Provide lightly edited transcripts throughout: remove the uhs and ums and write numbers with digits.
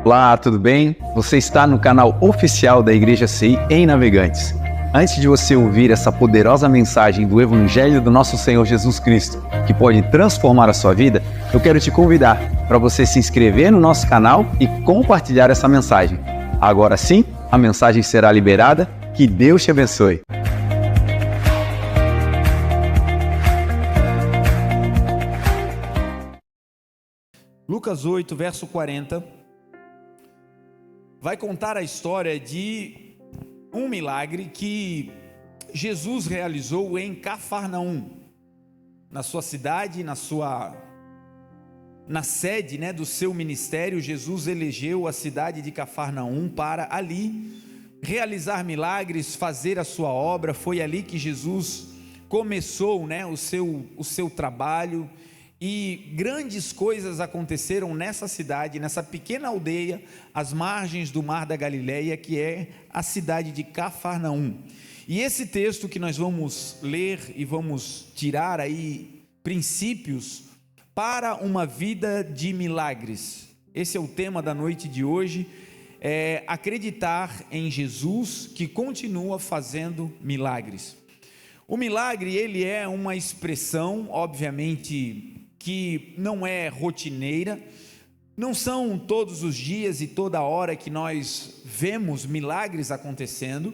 Olá, tudo bem? Você está no canal oficial da Igreja CI em Navegantes. Antes de você ouvir essa poderosa mensagem do Evangelho do nosso Senhor Jesus Cristo, que pode transformar a sua vida, eu quero te convidar para você se inscrever no nosso canal e compartilhar essa mensagem. Agora sim, a mensagem será liberada. Que Deus te abençoe. Lucas 8, verso 40, vai contar a história de um milagre que Jesus realizou em Cafarnaum, na sua cidade, na sede, do seu ministério. Jesus elegeu a cidade de Cafarnaum para ali realizar milagres, fazer a sua obra. Foi ali que Jesus começou, o seu trabalho. E grandes coisas aconteceram nessa cidade, nessa pequena aldeia, às margens do Mar da Galileia, que é a cidade de Cafarnaum. E esse texto que nós vamos ler e vamos tirar aí princípios para uma vida de milagres. Esse é o tema da noite de hoje, acreditar em Jesus que continua fazendo milagres. O milagre, ele é uma expressão, obviamente, que não é rotineira, não são todos os dias e toda hora que nós vemos milagres acontecendo,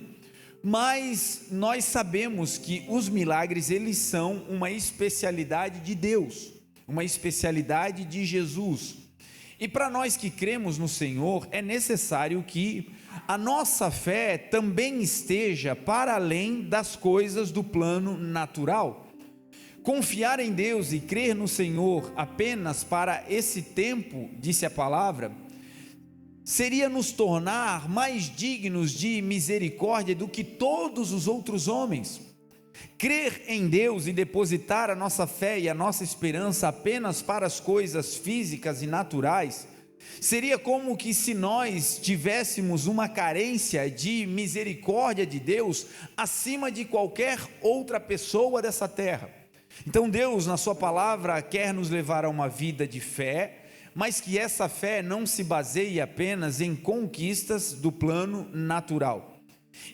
mas nós sabemos que os milagres, eles são uma especialidade de Deus, uma especialidade de Jesus. E para nós que cremos no Senhor, é necessário que a nossa fé também esteja para além das coisas do plano natural. Confiar em Deus e crer no Senhor apenas para esse tempo, disse a palavra, seria nos tornar mais dignos de misericórdia do que todos os outros homens. Crer em Deus e depositar a nossa fé e a nossa esperança apenas para as coisas físicas e naturais, seria como que se nós tivéssemos uma carência de misericórdia de Deus acima de qualquer outra pessoa dessa terra. Então Deus, na sua palavra, quer nos levar a uma vida de fé, mas que essa fé não se baseie apenas em conquistas do plano natural.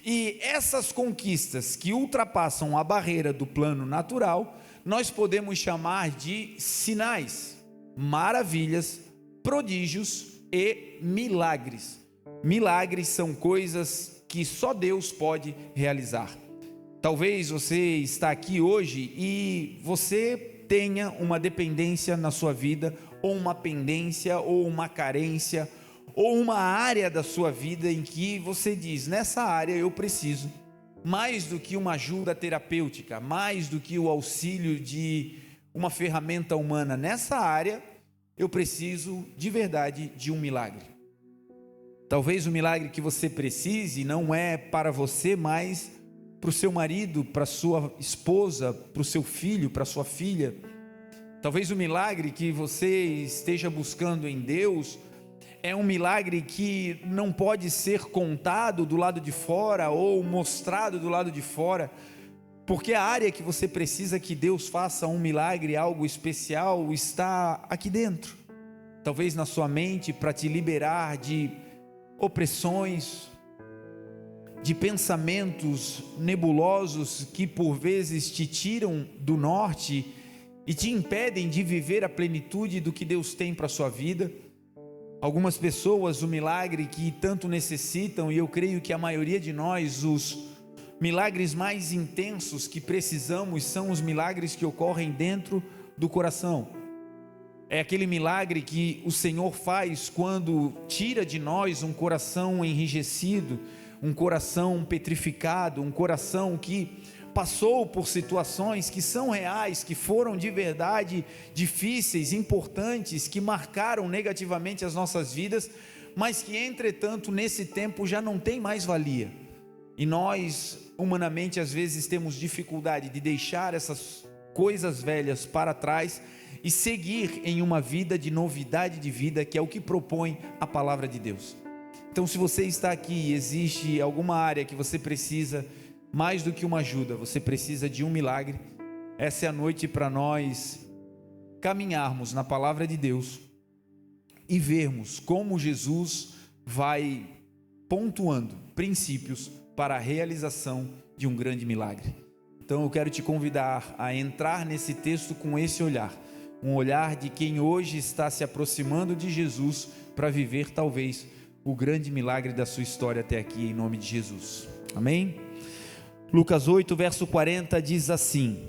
E essas conquistas que ultrapassam a barreira do plano natural, nós podemos chamar de sinais, maravilhas, prodígios e milagres. Milagres são coisas que só Deus pode realizar. Talvez você está aqui hoje e você tenha uma dependência na sua vida, ou uma pendência, ou uma carência, ou uma área da sua vida em que você diz: nessa área eu preciso mais do que uma ajuda terapêutica, mais do que o auxílio de uma ferramenta humana. Nessa área eu preciso de verdade de um milagre. Talvez o milagre que você precise não é para você, mas para o seu marido, para a sua esposa, para o seu filho, para a sua filha. Talvez o milagre que você esteja buscando em Deus é um milagre que não pode ser contado do lado de fora ou mostrado do lado de fora, porque a área que você precisa que Deus faça um milagre, algo especial, está aqui dentro. Talvez na sua mente, para te liberar de opressões, de pensamentos nebulosos que por vezes te tiram do norte e te impedem de viver a plenitude do que Deus tem para a sua vida. Algumas pessoas, o milagre que tanto necessitam, e eu creio que a maioria de nós, os milagres mais intensos que precisamos são os milagres que ocorrem dentro do coração. É aquele milagre que o Senhor faz quando tira de nós um coração enrijecido, um coração petrificado, um coração que passou por situações que são reais, que foram de verdade difíceis, importantes, que marcaram negativamente as nossas vidas, mas que entretanto nesse tempo já não tem mais valia. E nós, humanamente, às vezes temos dificuldade de deixar essas coisas velhas para trás e seguir em uma vida de novidade de vida, que é o que propõe a palavra de Deus. Então, se você está aqui e existe alguma área que você precisa mais do que uma ajuda, você precisa de um milagre, essa é a noite para nós caminharmos na palavra de Deus e vermos como Jesus vai pontuando princípios para a realização de um grande milagre. Então eu quero te convidar a entrar nesse texto com esse olhar, um olhar de quem hoje está se aproximando de Jesus para viver talvez o grande milagre da sua história até aqui, em nome de Jesus. Amém? Lucas 8, verso 40 diz assim: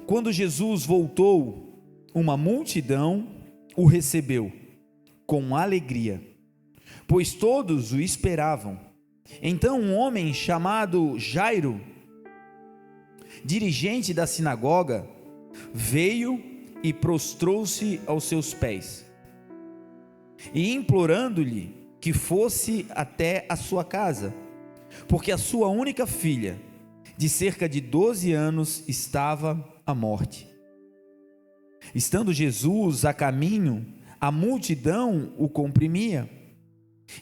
quando Jesus voltou, uma multidão o recebeu com alegria, pois todos o esperavam. Então um homem chamado Jairo, dirigente da sinagoga, veio e prostrou-se aos seus pés, e implorando-lhe que fosse até a sua casa, porque a sua única filha, de cerca de 12 anos, estava à morte. Estando Jesus a caminho, a multidão o comprimia,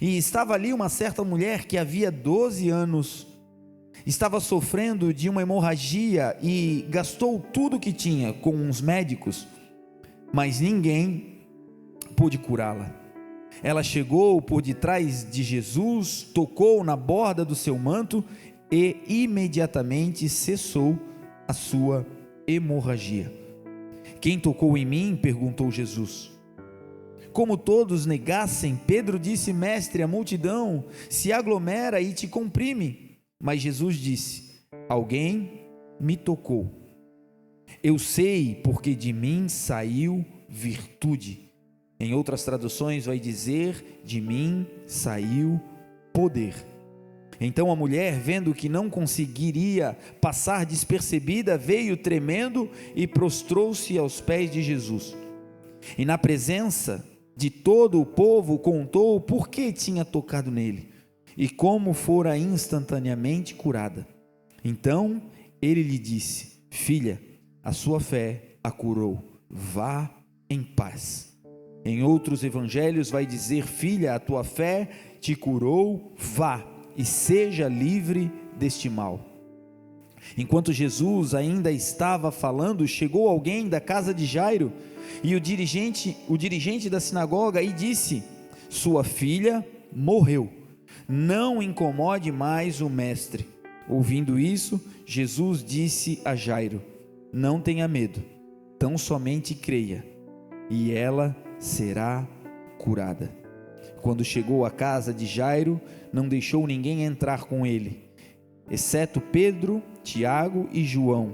e estava ali uma certa mulher que havia 12 anos, estava sofrendo de uma hemorragia e gastou tudo o que tinha com os médicos, mas ninguém pôde curá-la. Ela chegou por detrás de Jesus, tocou na borda do seu manto e imediatamente cessou a sua hemorragia. Quem tocou em mim? Perguntou Jesus. Como todos negassem, Pedro disse: mestre, a multidão se aglomera e te comprime. Mas Jesus disse: alguém me tocou. Eu sei, porque de mim saiu virtude. Em outras traduções vai dizer: de mim saiu poder. Então a mulher, vendo que não conseguiria passar despercebida, veio tremendo e prostrou-se aos pés de Jesus. E na presença de todo o povo contou por que tinha tocado nele e como fora instantaneamente curada. Então ele lhe disse: filha, a sua fé a curou, vá em paz. Em outros evangelhos vai dizer: filha, a tua fé te curou, vá e seja livre deste mal. Enquanto Jesus ainda estava falando, chegou alguém da casa de Jairo, e o dirigente da sinagoga, e disse: sua filha morreu, não incomode mais o mestre. Ouvindo isso, Jesus disse a Jairo: não tenha medo, tão somente creia, e ela será curada. Quando chegou à casa de Jairo, não deixou ninguém entrar com ele, exceto Pedro, Tiago e João,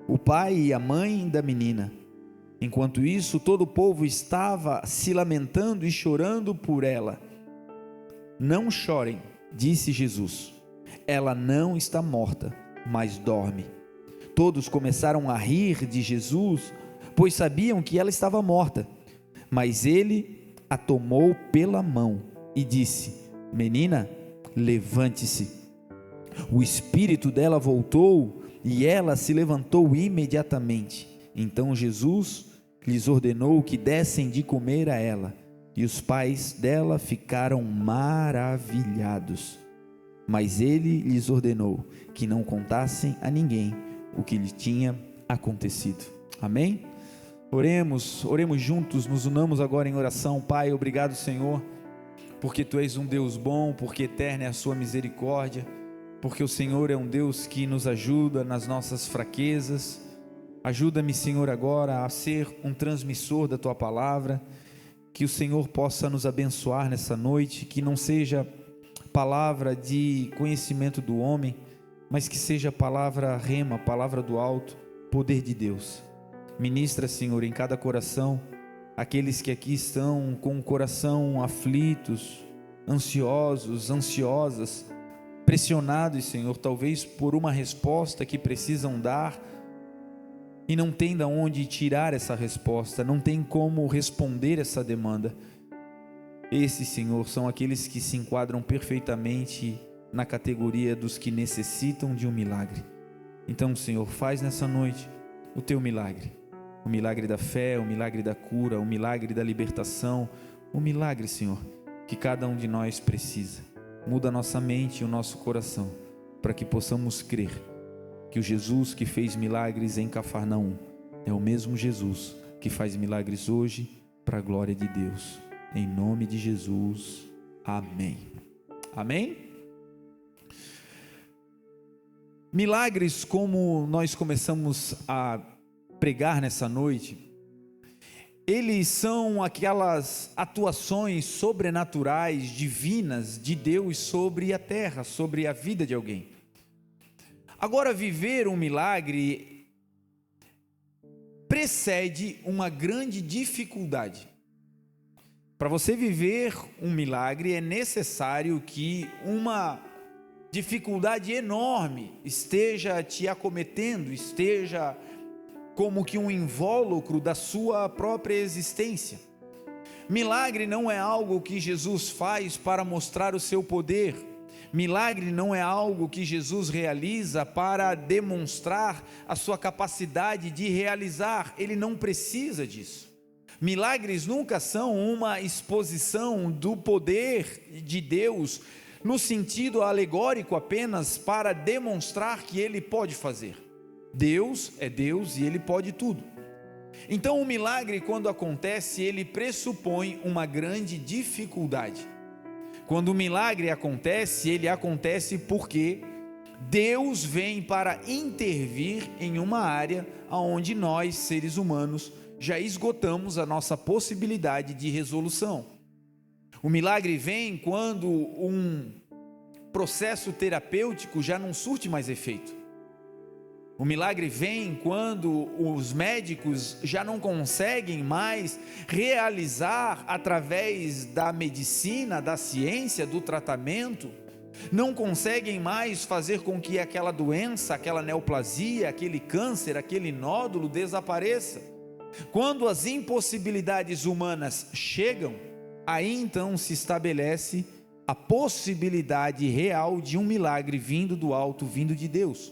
o pai e a mãe da menina. Enquanto isso, todo o povo estava se lamentando e chorando por ela. Não chorem, disse Jesus, ela não está morta, mas dorme. Todos começaram a rir de Jesus, pois sabiam que ela estava morta. Mas ele a tomou pela mão e disse: menina, levante-se. O espírito dela voltou e ela se levantou imediatamente. Então Jesus lhes ordenou que dessem de comer a ela, e os pais dela ficaram maravilhados. Mas ele lhes ordenou que não contassem a ninguém o que lhe tinha acontecido. Amém? Oremos juntos, nos unamos agora em oração. Pai, obrigado, Senhor, porque Tu és um Deus bom, porque eterna é a Sua misericórdia, porque o Senhor é um Deus que nos ajuda nas nossas fraquezas. Ajuda-me, Senhor, agora a ser um transmissor da Tua palavra, que o Senhor possa nos abençoar nessa noite, que não seja palavra de conhecimento do homem, mas que seja palavra rema, palavra do alto, poder de Deus. Ministra, Senhor, em cada coração, aqueles que aqui estão com o coração aflitos, ansiosos, ansiosas, pressionados, Senhor, talvez por uma resposta que precisam dar e não tem de onde tirar essa resposta, não tem como responder essa demanda. Esses, Senhor, são aqueles que se enquadram perfeitamente na categoria dos que necessitam de um milagre. Então, Senhor, faz nessa noite o Teu milagre, o milagre da fé, o milagre da cura, o milagre da libertação, o milagre, Senhor, que cada um de nós precisa. Muda a nossa mente e o nosso coração, para que possamos crer que o Jesus que fez milagres em Cafarnaum é o mesmo Jesus que faz milagres hoje para a glória de Deus. Em nome de Jesus, amém. Amém? Milagres, como nós começamos a pregar nessa noite, eles são aquelas atuações sobrenaturais, divinas de Deus sobre a terra, sobre a vida de alguém. Agora, viver um milagre precede uma grande dificuldade. Para você viver um milagre é necessário que uma dificuldade enorme esteja te acometendo, esteja como que um invólucro da sua própria existência. Milagre não é algo que Jesus faz para mostrar o seu poder. Milagre não é algo que Jesus realiza para demonstrar a sua capacidade de realizar. Ele não precisa disso. Milagres nunca são uma exposição do poder de Deus no sentido alegórico apenas para demonstrar que Ele pode fazer. Deus é Deus e Ele pode tudo. Então o milagre, quando acontece, ele pressupõe uma grande dificuldade. Quando o milagre acontece, ele acontece porque Deus vem para intervir em uma área onde nós, seres humanos, já esgotamos a nossa possibilidade de resolução. O milagre vem quando um processo terapêutico já não surte mais efeito. O milagre vem quando os médicos já não conseguem mais realizar através da medicina, da ciência, do tratamento, não conseguem mais fazer com que aquela doença, aquela neoplasia, aquele câncer, aquele nódulo desapareça. Quando as impossibilidades humanas chegam, aí então se estabelece a possibilidade real de um milagre vindo do alto, vindo de Deus.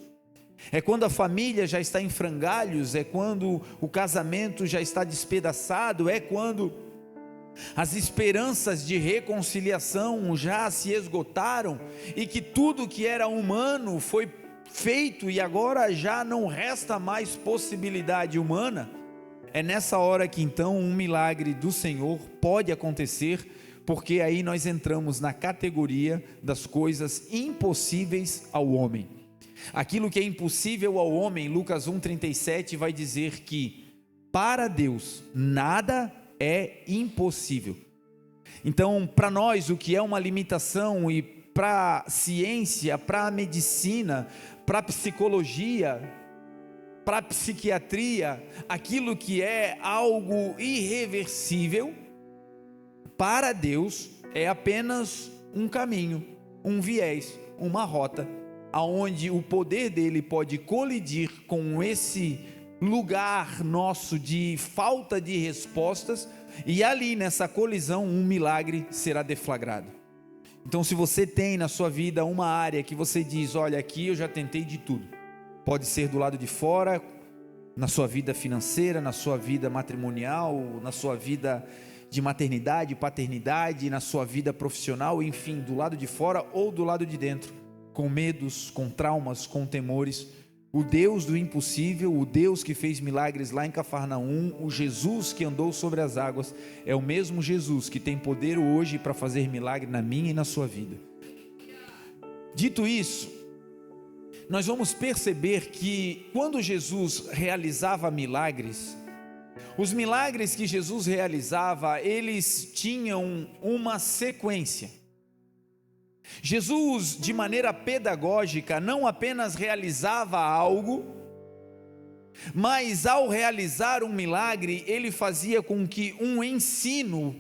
É quando a família já está em frangalhos, é quando o casamento já está despedaçado, é quando as esperanças de reconciliação já se esgotaram e que tudo que era humano foi feito e agora já não resta mais possibilidade humana. É nessa hora que então um milagre do Senhor pode acontecer, porque aí nós entramos na categoria das coisas impossíveis ao homem. Aquilo que é impossível ao homem, Lucas 1,37 vai dizer que para Deus nada é impossível. Então, para nós, o que é uma limitação, e para a ciência, para a medicina, para a psicologia, para a psiquiatria, aquilo que é algo irreversível, para Deus é apenas um caminho, um viés, uma rota, aonde o poder dele pode colidir com esse lugar nosso de falta de respostas, e ali nessa colisão um milagre será deflagrado. Então, se você tem na sua vida uma área que você diz, olha, aqui eu já tentei de tudo, pode ser do lado de fora, na sua vida financeira, na sua vida matrimonial, na sua vida de maternidade, paternidade, na sua vida profissional, enfim, do lado de fora ou do lado de dentro, com medos, com traumas, com temores, o Deus do impossível, o Deus que fez milagres lá em Cafarnaum, o Jesus que andou sobre as águas, é o mesmo Jesus que tem poder hoje para fazer milagre na minha e na sua vida. Dito isso, nós vamos perceber que quando Jesus realizava milagres, os milagres que Jesus realizava, eles tinham uma sequência. Jesus, de maneira pedagógica, não apenas realizava algo, mas ao realizar um milagre, ele fazia com que um ensino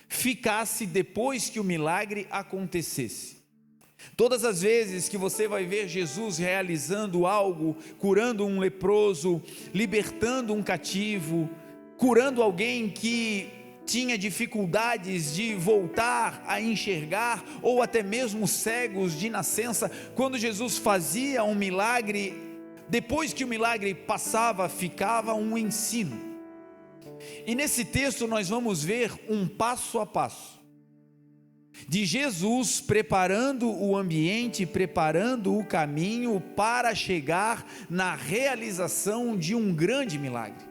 ficasse depois que o milagre acontecesse. Todas as vezes que você vai ver Jesus realizando algo, curando um leproso, libertando um cativo, curando alguém que tinha dificuldades de voltar a enxergar, ou até mesmo cegos de nascença, quando Jesus fazia um milagre, depois que o milagre passava, ficava um ensino. E nesse texto nós vamos ver um passo a passo de Jesus preparando o ambiente, preparando o caminho para chegar na realização de um grande milagre.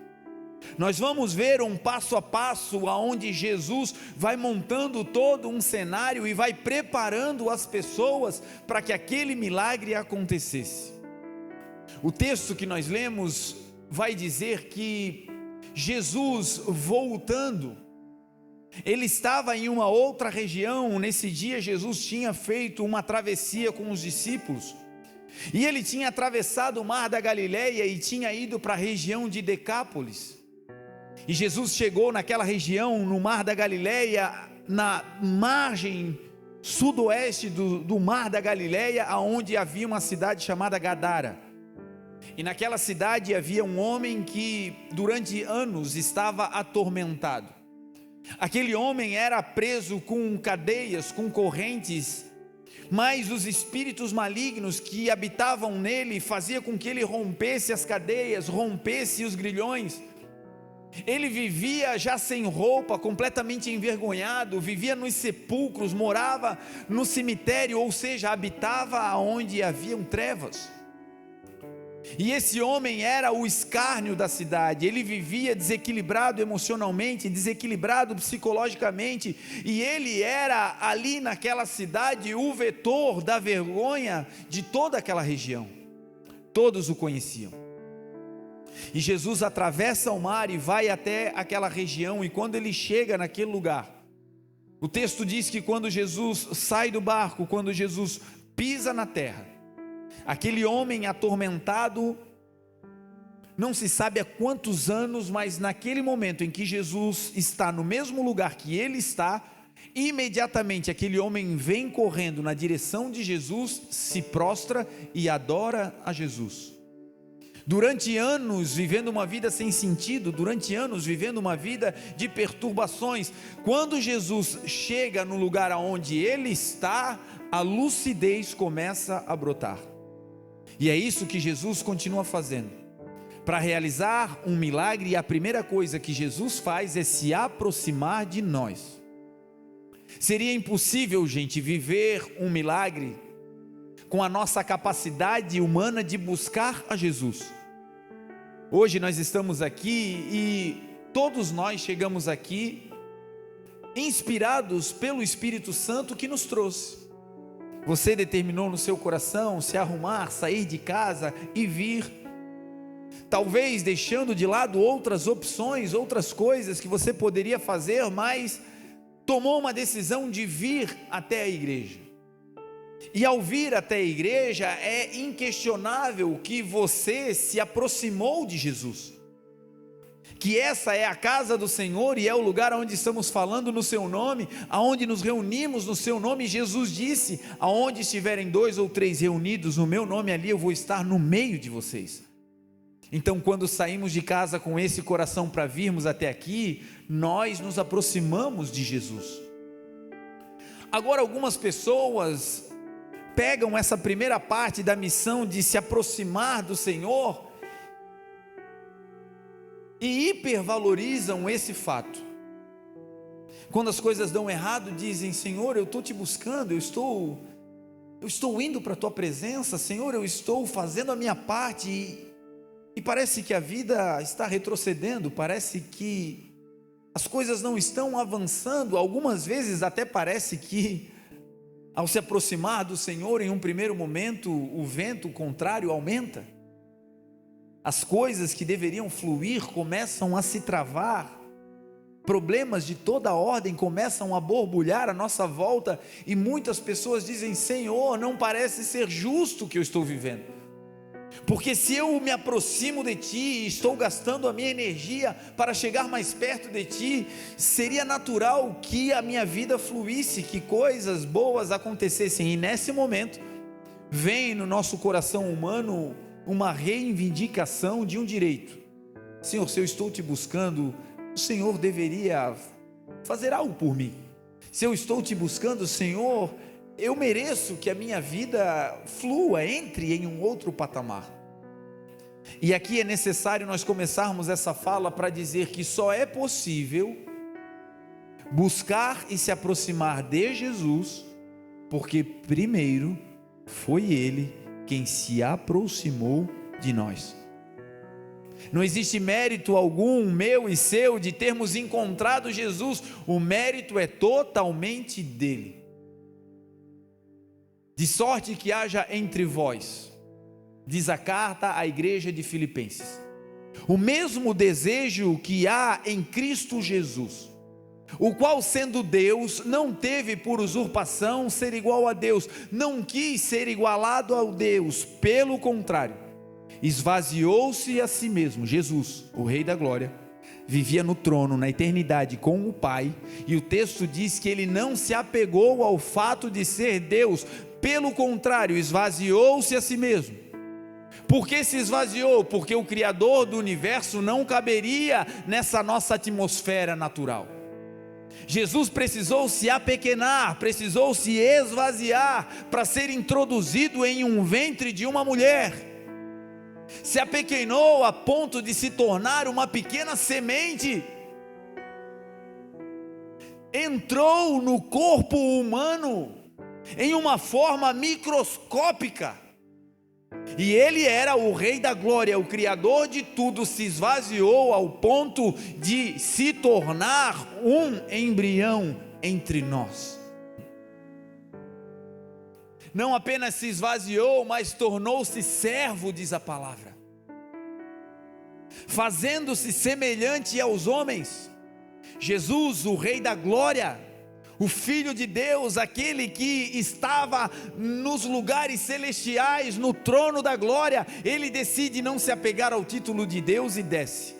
Nós vamos ver um passo a passo aonde Jesus vai montando todo um cenário e vai preparando as pessoas para que aquele milagre acontecesse. O texto que nós lemos vai dizer que Jesus, voltando, ele estava em uma outra região. Nesse dia Jesus tinha feito uma travessia com os discípulos, e ele tinha atravessado o mar da Galileia e tinha ido para a região de Decápolis. E Jesus chegou naquela região, no mar da Galileia, na margem sudoeste do mar da Galileia, aonde havia uma cidade chamada Gadara. E naquela cidade havia um homem que durante anos estava atormentado. Aquele homem era preso com cadeias, com correntes, mas os espíritos malignos que habitavam nele faziam com que ele rompesse as cadeias, rompesse os grilhões. Ele vivia já sem roupa, completamente envergonhado, vivia nos sepulcros, morava no cemitério, ou seja, habitava onde haviam trevas. E esse homem era o escárnio da cidade. Ele vivia desequilibrado emocionalmente, desequilibrado psicologicamente, e ele era ali naquela cidade o vetor da vergonha de toda aquela região. Todos o conheciam. E Jesus atravessa o mar e vai até aquela região, e quando ele chega naquele lugar, o texto diz que quando Jesus sai do barco, quando Jesus pisa na terra, aquele homem atormentado, não se sabe há quantos anos, mas naquele momento em que Jesus está no mesmo lugar que ele está, imediatamente aquele homem vem correndo na direção de Jesus, se prostra e adora a Jesus. Durante anos vivendo uma vida sem sentido, durante anos vivendo uma vida de perturbações, quando Jesus chega no lugar onde ele está, a lucidez começa a brotar. E é isso que Jesus continua fazendo. Para realizar um milagre, a primeira coisa que Jesus faz é se aproximar de nós. Seria impossível, gente, viver um milagre com a nossa capacidade humana de buscar a Jesus. Hoje nós estamos aqui e todos nós chegamos aqui inspirados pelo Espírito Santo que nos trouxe. Você determinou no seu coração se arrumar, sair de casa e vir, talvez deixando de lado outras opções, outras coisas que você poderia fazer, mas tomou uma decisão de vir até a igreja. E ao vir até a igreja, é inquestionável que você se aproximou de Jesus, que essa é a casa do Senhor e é o lugar onde estamos falando no seu nome, aonde nos reunimos no seu nome. Jesus disse: aonde estiverem 2 ou 3 reunidos no meu nome, ali eu vou estar no meio de vocês. Então, quando saímos de casa com esse coração para virmos até aqui, nós nos aproximamos de Jesus. Agora, algumas pessoas pegam essa primeira parte da missão de se aproximar do Senhor e hipervalorizam esse fato. Quando as coisas dão errado, dizem: Senhor, eu estou te buscando, eu estou indo para a tua presença, Senhor, eu estou fazendo a minha parte, e parece que a vida está retrocedendo, parece que as coisas não estão avançando. Algumas vezes até parece que ao se aproximar do Senhor, em um primeiro momento, o vento contrário aumenta. As coisas que deveriam fluir começam a se travar. Problemas de toda ordem começam a borbulhar à nossa volta. E muitas pessoas dizem: Senhor, não parece ser justo o que eu estou vivendo. Porque se eu me aproximo de Ti e estou gastando a minha energia para chegar mais perto de Ti, seria natural que a minha vida fluísse, que coisas boas acontecessem. E nesse momento, vem no nosso coração humano uma reivindicação de um direito. Senhor, se eu estou Te buscando, o Senhor deveria fazer algo por mim. Se eu estou Te buscando, Senhor, eu mereço que a minha vida flua, entre em um outro patamar. E aqui é necessário nós começarmos essa fala para dizer que só é possível buscar e se aproximar de Jesus, porque primeiro foi Ele quem se aproximou de nós. Não existe mérito algum, meu e seu, de termos encontrado Jesus. O mérito é totalmente dele. De sorte que haja entre vós, diz a carta à igreja de Filipenses, o mesmo desejo que há em Cristo Jesus, o qual, sendo Deus, não teve por usurpação ser igual a Deus, não quis ser igualado ao Deus, pelo contrário, esvaziou-se a si mesmo. Jesus, o Rei da Glória, vivia no trono, na eternidade com o Pai, e o texto diz que ele não se apegou ao fato de ser Deus, pelo contrário, esvaziou-se a si mesmo. Por que se esvaziou? Porque o Criador do universo não caberia nessa nossa atmosfera natural. Jesus precisou se apequenar, precisou se esvaziar para ser introduzido em um ventre de uma mulher. Se apequenou a ponto de se tornar uma pequena semente. Entrou no corpo humano em uma forma microscópica. E ele era o Rei da Glória, o Criador de tudo, se esvaziou ao ponto de se tornar um embrião entre nós. Não apenas se esvaziou, mas tornou-se servo, diz a palavra, fazendo-se semelhante aos homens. Jesus, o Rei da Glória, o Filho de Deus, aquele que estava nos lugares celestiais, no trono da glória, ele decide não se apegar ao título de Deus e desce.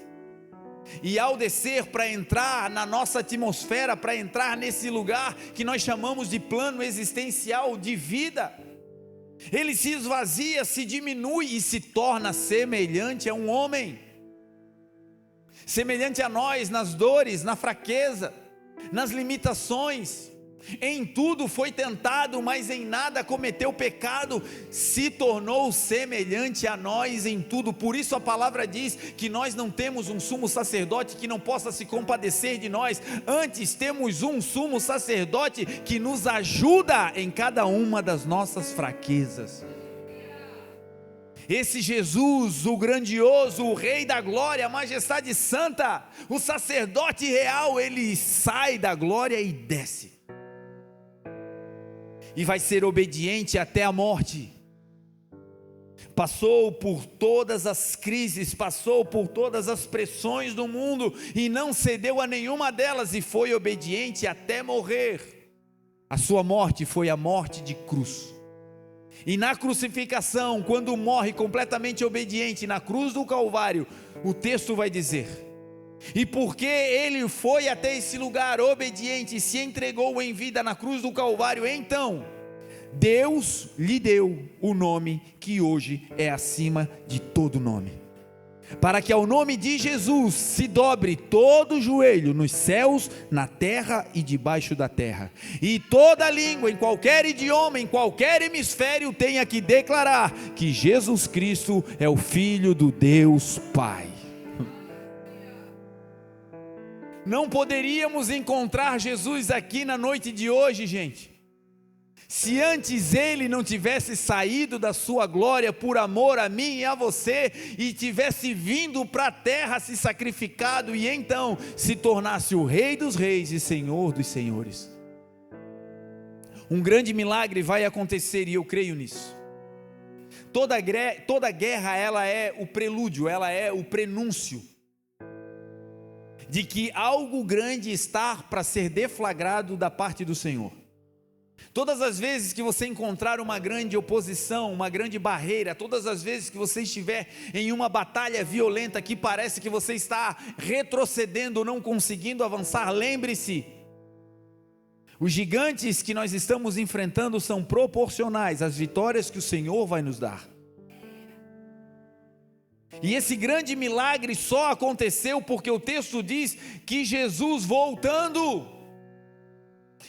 E ao descer, para entrar na nossa atmosfera, para entrar nesse lugar que nós chamamos de plano existencial de vida, ele se esvazia, se diminui e se torna semelhante a um homem, semelhante a nós nas dores, na fraqueza, nas limitações. Em tudo foi tentado, mas em nada cometeu pecado. Se tornou semelhante a nós em tudo. Por isso a palavra diz que nós não temos um sumo sacerdote que não possa se compadecer de nós. Antes temos um sumo sacerdote que nos ajuda em cada uma das nossas fraquezas. Esse Jesus, o grandioso, o Rei da Glória, a majestade santa, o sacerdote real, ele sai da glória e desce. E vai ser obediente até a morte. Passou por todas as crises, passou por todas as pressões do mundo e não cedeu a nenhuma delas e foi obediente até morrer. A sua morte foi a morte de cruz. E na crucificação, quando morre completamente obediente na cruz do Calvário, o texto vai dizer: e porque ele foi até esse lugar obediente e se entregou em vida na cruz do Calvário, então Deus lhe deu o nome que hoje é acima de todo nome, para que ao nome de Jesus se dobre todo o joelho nos céus, na terra e debaixo da terra, e toda língua, em qualquer idioma, em qualquer hemisfério, tenha que declarar que Jesus Cristo é o Filho do Deus Pai. Não poderíamos encontrar Jesus aqui na noite de hoje, gente, se antes ele não tivesse saído da sua glória por amor a mim e a você, e tivesse vindo para a terra, se sacrificado, e então se tornasse o Rei dos Reis e Senhor dos Senhores. Um grande milagre vai acontecer e eu creio nisso. Toda guerra, ela é o prelúdio, ela é o prenúncio de que algo grande está para ser deflagrado da parte do Senhor. Todas as vezes que você encontrar uma grande oposição, uma grande barreira, todas as vezes que você estiver em uma batalha violenta que parece que você está retrocedendo, não conseguindo avançar, lembre-se, os gigantes que nós estamos enfrentando são proporcionais às vitórias que o Senhor vai nos dar. E esse grande milagre só aconteceu porque o texto diz que Jesus voltando,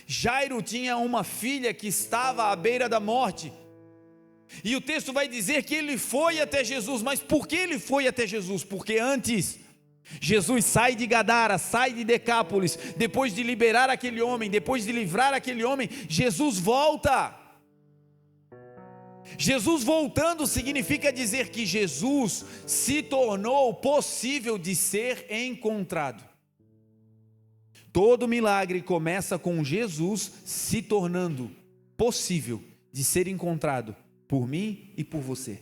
Jairo tinha uma filha que estava à beira da morte, e o texto vai dizer que ele foi até Jesus. Mas por que ele foi até Jesus? Porque antes, Jesus sai de Gadara, sai de Decápolis, depois de liberar aquele homem, depois de livrar aquele homem, Jesus volta. Jesus voltando significa dizer que Jesus se tornou possível de ser encontrado. Todo milagre começa com Jesus se tornando possível de ser encontrado por mim e por você.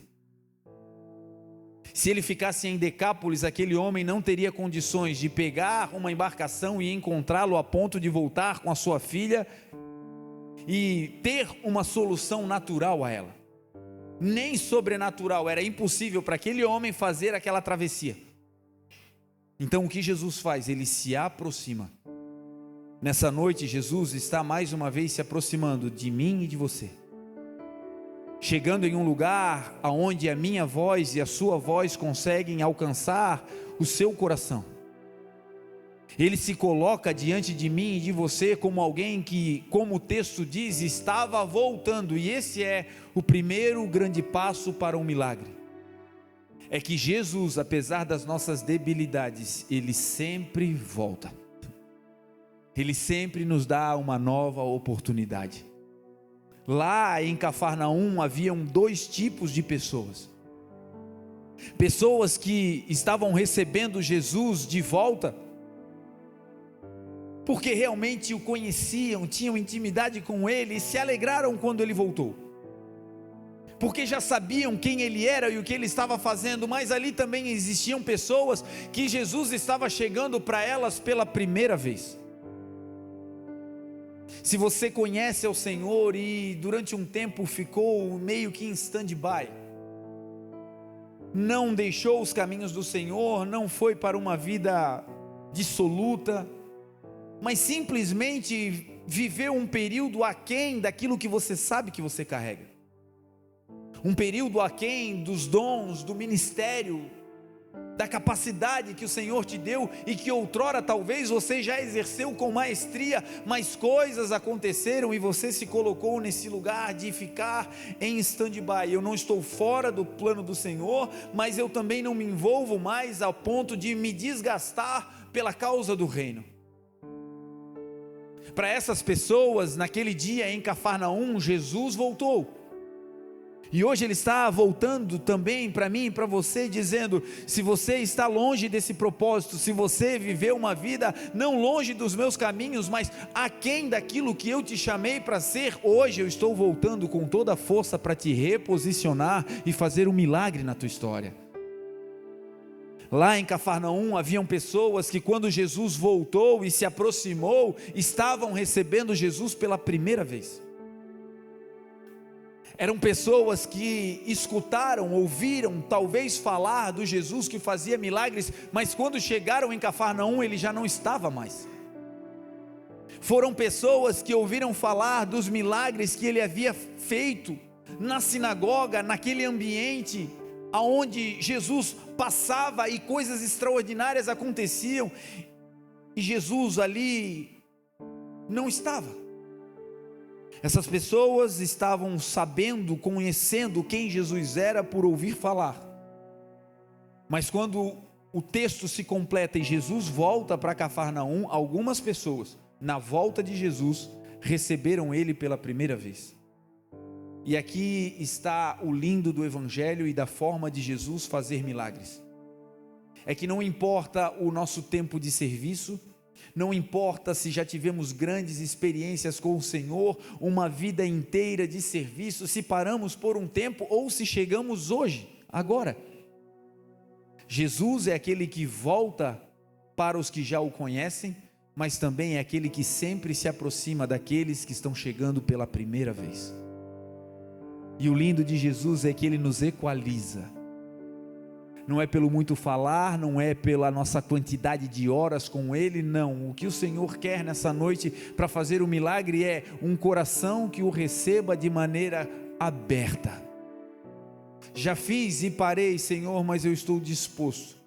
Se ele ficasse em Decápolis, aquele homem não teria condições de pegar uma embarcação e encontrá-lo a ponto de voltar com a sua filha e ter uma solução natural a ela. Nem sobrenatural, era impossível para aquele homem fazer aquela travessia. Então o que Jesus faz? Ele se aproxima. Nessa noite Jesus está mais uma vez se aproximando de mim e de você, chegando em um lugar aonde a minha voz e a sua voz conseguem alcançar o seu coração. Ele se coloca diante de mim e de você como alguém que, como o texto diz, estava voltando, e esse é o primeiro grande passo para um milagre. É que Jesus, apesar das nossas debilidades, ele sempre volta. Ele sempre nos dá uma nova oportunidade. Lá em Cafarnaum haviam dois tipos de pessoas. Pessoas que estavam recebendo Jesus de volta, porque realmente o conheciam, tinham intimidade com ele e se alegraram quando ele voltou. Porque já sabiam quem ele era e o que ele estava fazendo, mas ali também existiam pessoas que Jesus estava chegando para elas pela primeira vez. Se você conhece ao Senhor e durante um tempo ficou meio que em stand-by, não deixou os caminhos do Senhor, não foi para uma vida dissoluta, mas simplesmente viveu um período aquém daquilo que você sabe que você carrega, um período aquém dos dons, do ministério, da capacidade que o Senhor te deu e que outrora talvez você já exerceu com maestria, mas coisas aconteceram e você se colocou nesse lugar de ficar em stand-by. Eu não estou fora do plano do Senhor, mas eu também não me envolvo mais ao ponto de me desgastar pela causa do reino. Para essas pessoas, naquele dia em Cafarnaum, Jesus voltou. E hoje ele está voltando também para mim e para você, dizendo: se você está longe desse propósito, se você viveu uma vida não longe dos meus caminhos, mas aquém daquilo que eu te chamei para ser, hoje eu estou voltando com toda a força para te reposicionar e fazer um milagre na tua história. Lá em Cafarnaum haviam pessoas que quando Jesus voltou e se aproximou, estavam recebendo Jesus pela primeira vez. Eram pessoas que escutaram, ouviram, talvez falar do Jesus que fazia milagres, mas quando chegaram em Cafarnaum, ele já não estava mais. Foram pessoas que ouviram falar dos milagres que ele havia feito na sinagoga, naquele ambiente aonde Jesus passava e coisas extraordinárias aconteciam, e Jesus ali não estava. Essas pessoas estavam sabendo, conhecendo quem Jesus era por ouvir falar, mas quando o texto se completa e Jesus volta para Cafarnaum, algumas pessoas, na volta de Jesus, receberam ele pela primeira vez. E aqui está o lindo do Evangelho e da forma de Jesus fazer milagres. É que não importa o nosso tempo de serviço, não importa se já tivemos grandes experiências com o Senhor, uma vida inteira de serviço, se paramos por um tempo ou se chegamos hoje, agora. Jesus é aquele que volta para os que já o conhecem, mas também é aquele que sempre se aproxima daqueles que estão chegando pela primeira vez. E o lindo de Jesus é que ele nos equaliza. Não é pelo muito falar, não é pela nossa quantidade de horas com ele, não. O que o Senhor quer nessa noite para fazer o milagre é um coração que o receba de maneira aberta. Já fiz e parei, Senhor, mas eu estou disposto.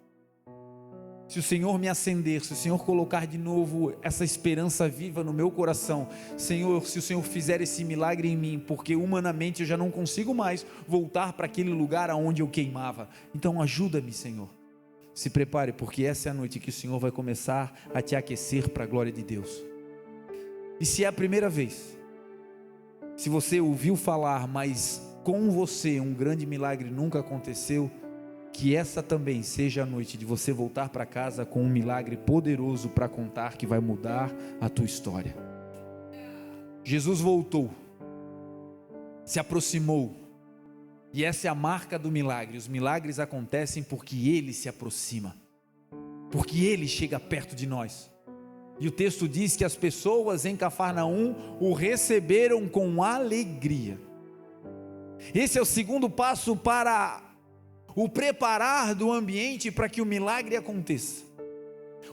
Se o Senhor me acender, se o Senhor colocar de novo essa esperança viva no meu coração, Senhor, se o Senhor fizer esse milagre em mim, porque humanamente eu já não consigo mais voltar para aquele lugar aonde eu queimava, então ajuda-me, Senhor. Se prepare, porque essa é a noite que o Senhor vai começar a te aquecer para a glória de Deus. E se é a primeira vez, se você ouviu falar, mas com você um grande milagre nunca aconteceu, que essa também seja a noite de você voltar para casa com um milagre poderoso para contar, que vai mudar a tua história. Jesus voltou, se aproximou, e essa é a marca do milagre. Os milagres acontecem porque Ele se aproxima, porque Ele chega perto de nós. E o texto diz que as pessoas em Cafarnaum o receberam com alegria. Esse é o segundo passo para o preparar do ambiente para que o milagre aconteça.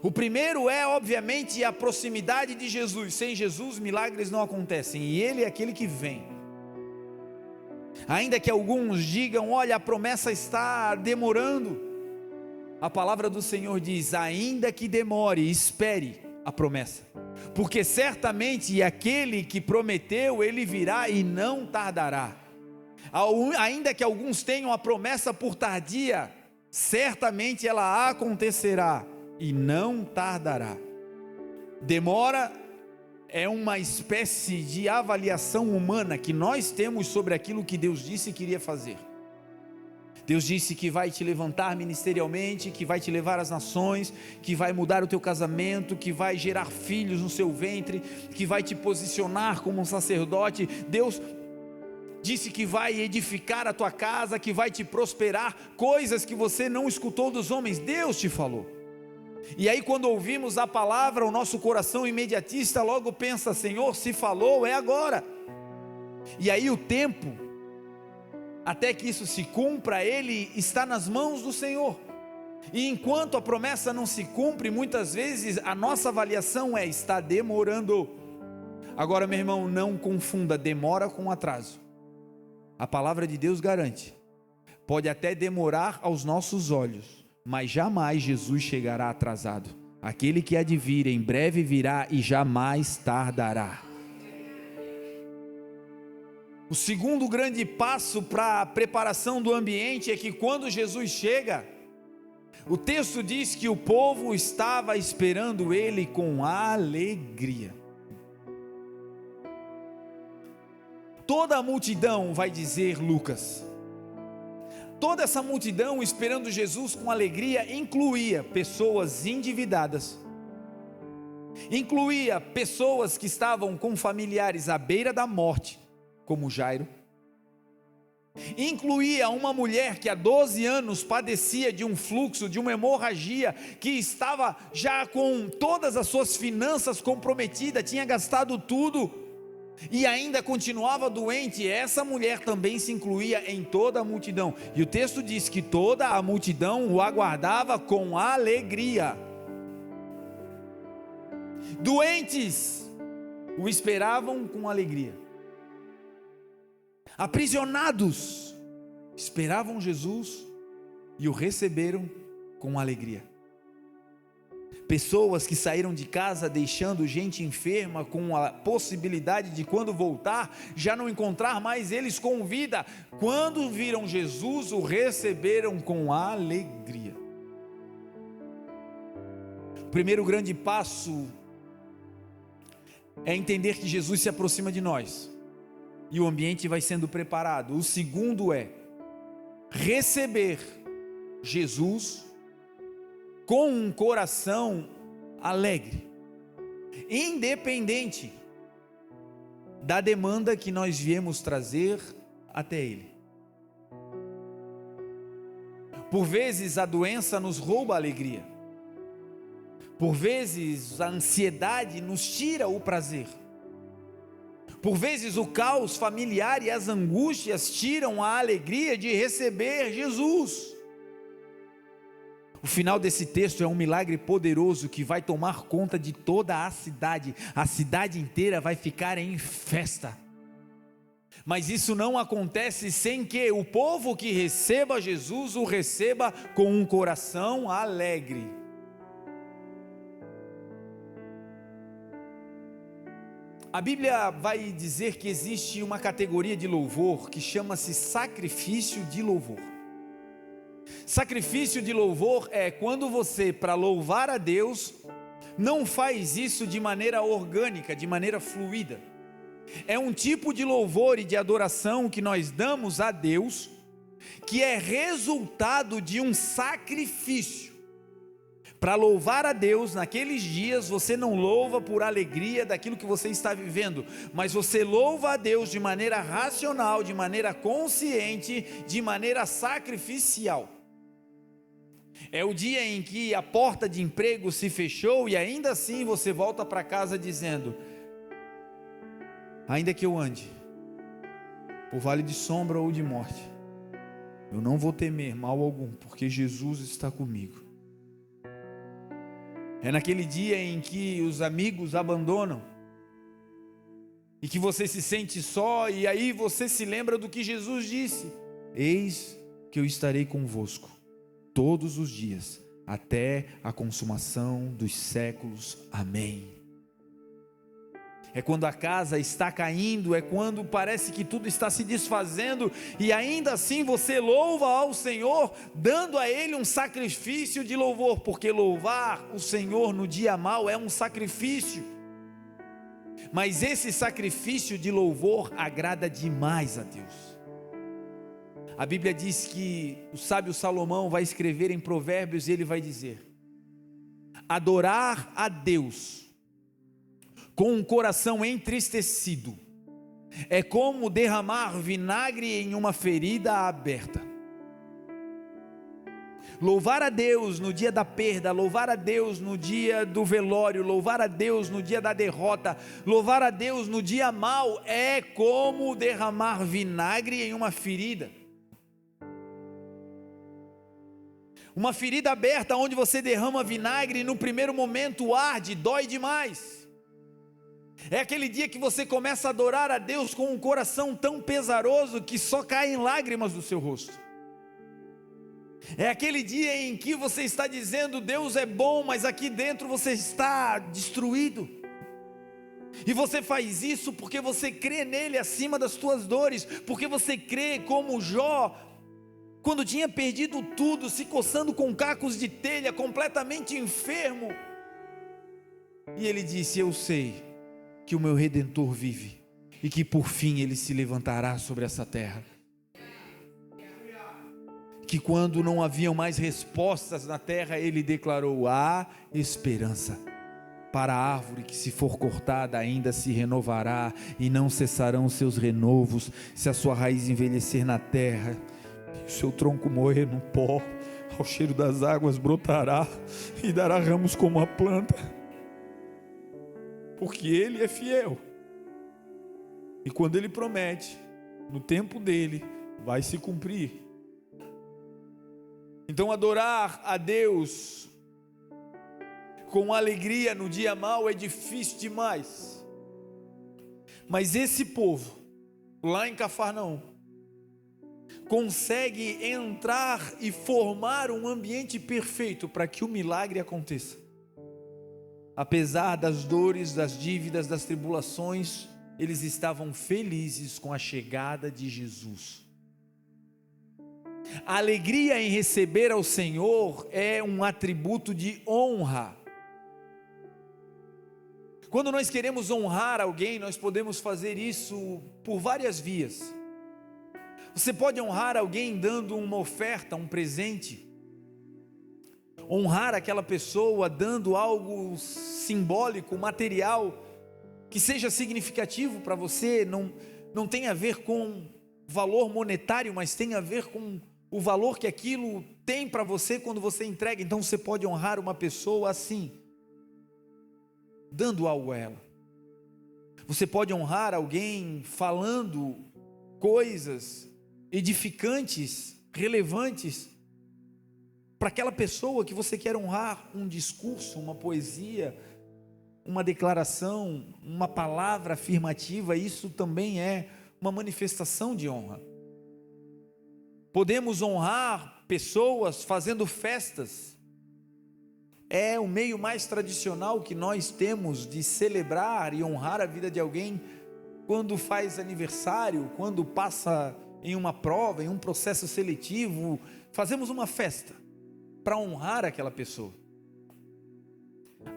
O primeiro é, obviamente, a proximidade de Jesus. Sem Jesus, milagres não acontecem, e Ele é aquele que vem. Ainda que alguns digam: olha, a promessa está demorando, a palavra do Senhor diz: ainda que demore, espere a promessa, porque certamente aquele que prometeu, Ele virá e não tardará. Ainda que alguns tenham a promessa por tardia, certamente ela acontecerá e não tardará. Demora é uma espécie de avaliação humana que nós temos sobre aquilo que Deus disse que iria fazer. Deus disse que vai te levantar ministerialmente, que vai te levar às nações, que vai mudar o teu casamento, que vai gerar filhos no seu ventre, que vai te posicionar como um sacerdote. Deus disse que vai edificar a tua casa, que vai te prosperar, coisas que você não escutou dos homens, Deus te falou. E aí, quando ouvimos a palavra, o nosso coração imediatista logo pensa: Senhor, se falou, é agora. E aí o tempo, até que isso se cumpra, ele está nas mãos do Senhor. E enquanto a promessa não se cumpre, muitas vezes a nossa avaliação é: está demorando. Agora, meu irmão, não confunda demora com atraso. A palavra de Deus garante: pode até demorar aos nossos olhos, mas jamais Jesus chegará atrasado. Aquele que há de vir, em breve virá e jamais tardará. O segundo grande passo para a preparação do ambiente é que quando Jesus chega, o texto diz que o povo estava esperando Ele com alegria. Toda a multidão, vai dizer Lucas, toda essa multidão esperando Jesus com alegria incluía pessoas endividadas, incluía pessoas que estavam com familiares à beira da morte, como Jairo, incluía uma mulher que há 12 anos padecia de um fluxo, de uma hemorragia, que estava já com todas as suas finanças comprometidas, tinha gastado tudo, e ainda continuava doente. Essa mulher também se incluía em toda a multidão, e o texto diz que toda a multidão o aguardava com alegria. Doentes o esperavam com alegria, aprisionados esperavam Jesus e o receberam com alegria. Pessoas que saíram de casa deixando gente enferma, com a possibilidade de, quando voltar, já não encontrar mais eles com vida, quando viram Jesus, o receberam com alegria. O primeiro grande passo é entender que Jesus se aproxima de nós e o ambiente vai sendo preparado. O segundo é receber Jesus com um coração alegre, independente da demanda que nós viemos trazer até Ele. Por vezes a doença nos rouba a alegria, por vezes a ansiedade nos tira o prazer, por vezes o caos familiar e as angústias tiram a alegria de receber Jesus. O final desse texto é um milagre poderoso que vai tomar conta de toda a cidade inteira vai ficar em festa. Mas isso não acontece sem que o povo que receba Jesus o receba com um coração alegre. A Bíblia vai dizer que existe uma categoria de louvor que chama-se sacrifício de louvor. Sacrifício de louvor é quando você, para louvar a Deus, não faz isso de maneira orgânica, de maneira fluida. É um tipo de louvor e de adoração que nós damos a Deus, que é resultado de um sacrifício. Para louvar a Deus naqueles dias, você não louva por alegria daquilo que você está vivendo, mas você louva a Deus de maneira racional, de maneira consciente, de maneira sacrificial. É o dia em que a porta de emprego se fechou e ainda assim você volta para casa dizendo: ainda que eu ande por vale de sombra ou de morte, eu não vou temer mal algum, porque Jesus está comigo. É naquele dia em que os amigos abandonam e que você se sente só, e aí você se lembra do que Jesus disse: eis que eu estarei convosco todos os dias, até a consumação dos séculos. Amém. É quando a casa está caindo, é quando parece que tudo está se desfazendo, e ainda assim você louva ao Senhor, dando a Ele um sacrifício de louvor, porque louvar o Senhor no dia mau é um sacrifício, mas esse sacrifício de louvor agrada demais a Deus. A Bíblia diz que o sábio Salomão vai escrever em Provérbios e ele vai dizer: adorar a Deus com um coração entristecido é como derramar vinagre em uma ferida aberta. Louvar a Deus no dia da perda, louvar a Deus no dia do velório, louvar a Deus no dia da derrota, louvar a Deus no dia mau é como derramar vinagre em uma ferida. Uma ferida aberta onde você derrama vinagre, no primeiro momento arde, dói demais. É aquele dia que você começa a adorar a Deus com um coração tão pesaroso que só caem lágrimas do seu rosto. É aquele dia em que você está dizendo: Deus é bom, mas aqui dentro você está destruído. E você faz isso porque você crê nele acima das suas dores, porque você crê como Jó, quando tinha perdido tudo, se coçando com cacos de telha, completamente enfermo, e ele disse: eu sei que o meu Redentor vive, e que por fim ele se levantará sobre essa terra. Que quando não haviam mais respostas na terra, ele declarou: há esperança. Para a árvore que, se for cortada, ainda se renovará, e não cessarão seus renovos, se a sua raiz envelhecer na terra, o seu tronco morrer no pó, ao cheiro das águas brotará, e dará ramos como a planta, porque ele é fiel, e quando ele promete, no tempo dele, vai se cumprir. Então adorar a Deus com alegria no dia mau é difícil demais, mas esse povo, lá em Cafarnaum, consegue entrar e formar um ambiente perfeito para que o milagre aconteça. Apesar das dores, das dívidas, das tribulações, eles estavam felizes com a chegada de Jesus. A alegria em receber ao Senhor é um atributo de honra. Quando nós queremos honrar alguém, nós podemos fazer isso por várias vias. Você pode honrar alguém dando uma oferta, um presente. Honrar aquela pessoa dando algo simbólico, material, que seja significativo para você. Não tem a ver com valor monetário, mas tem a ver com o valor que aquilo tem para você quando você entrega. Então você pode honrar uma pessoa assim, dando algo a ela. Você pode honrar alguém falando coisas edificantes, relevantes para aquela pessoa que você quer honrar. Um discurso, uma poesia, uma declaração, uma palavra afirmativa, isso também é uma manifestação de honra. Podemos honrar pessoas fazendo festas. É o meio mais tradicional que nós temos de celebrar e honrar a vida de alguém. Quando faz aniversário, quando passa em uma prova, em um processo seletivo, fazemos uma festa para honrar aquela pessoa.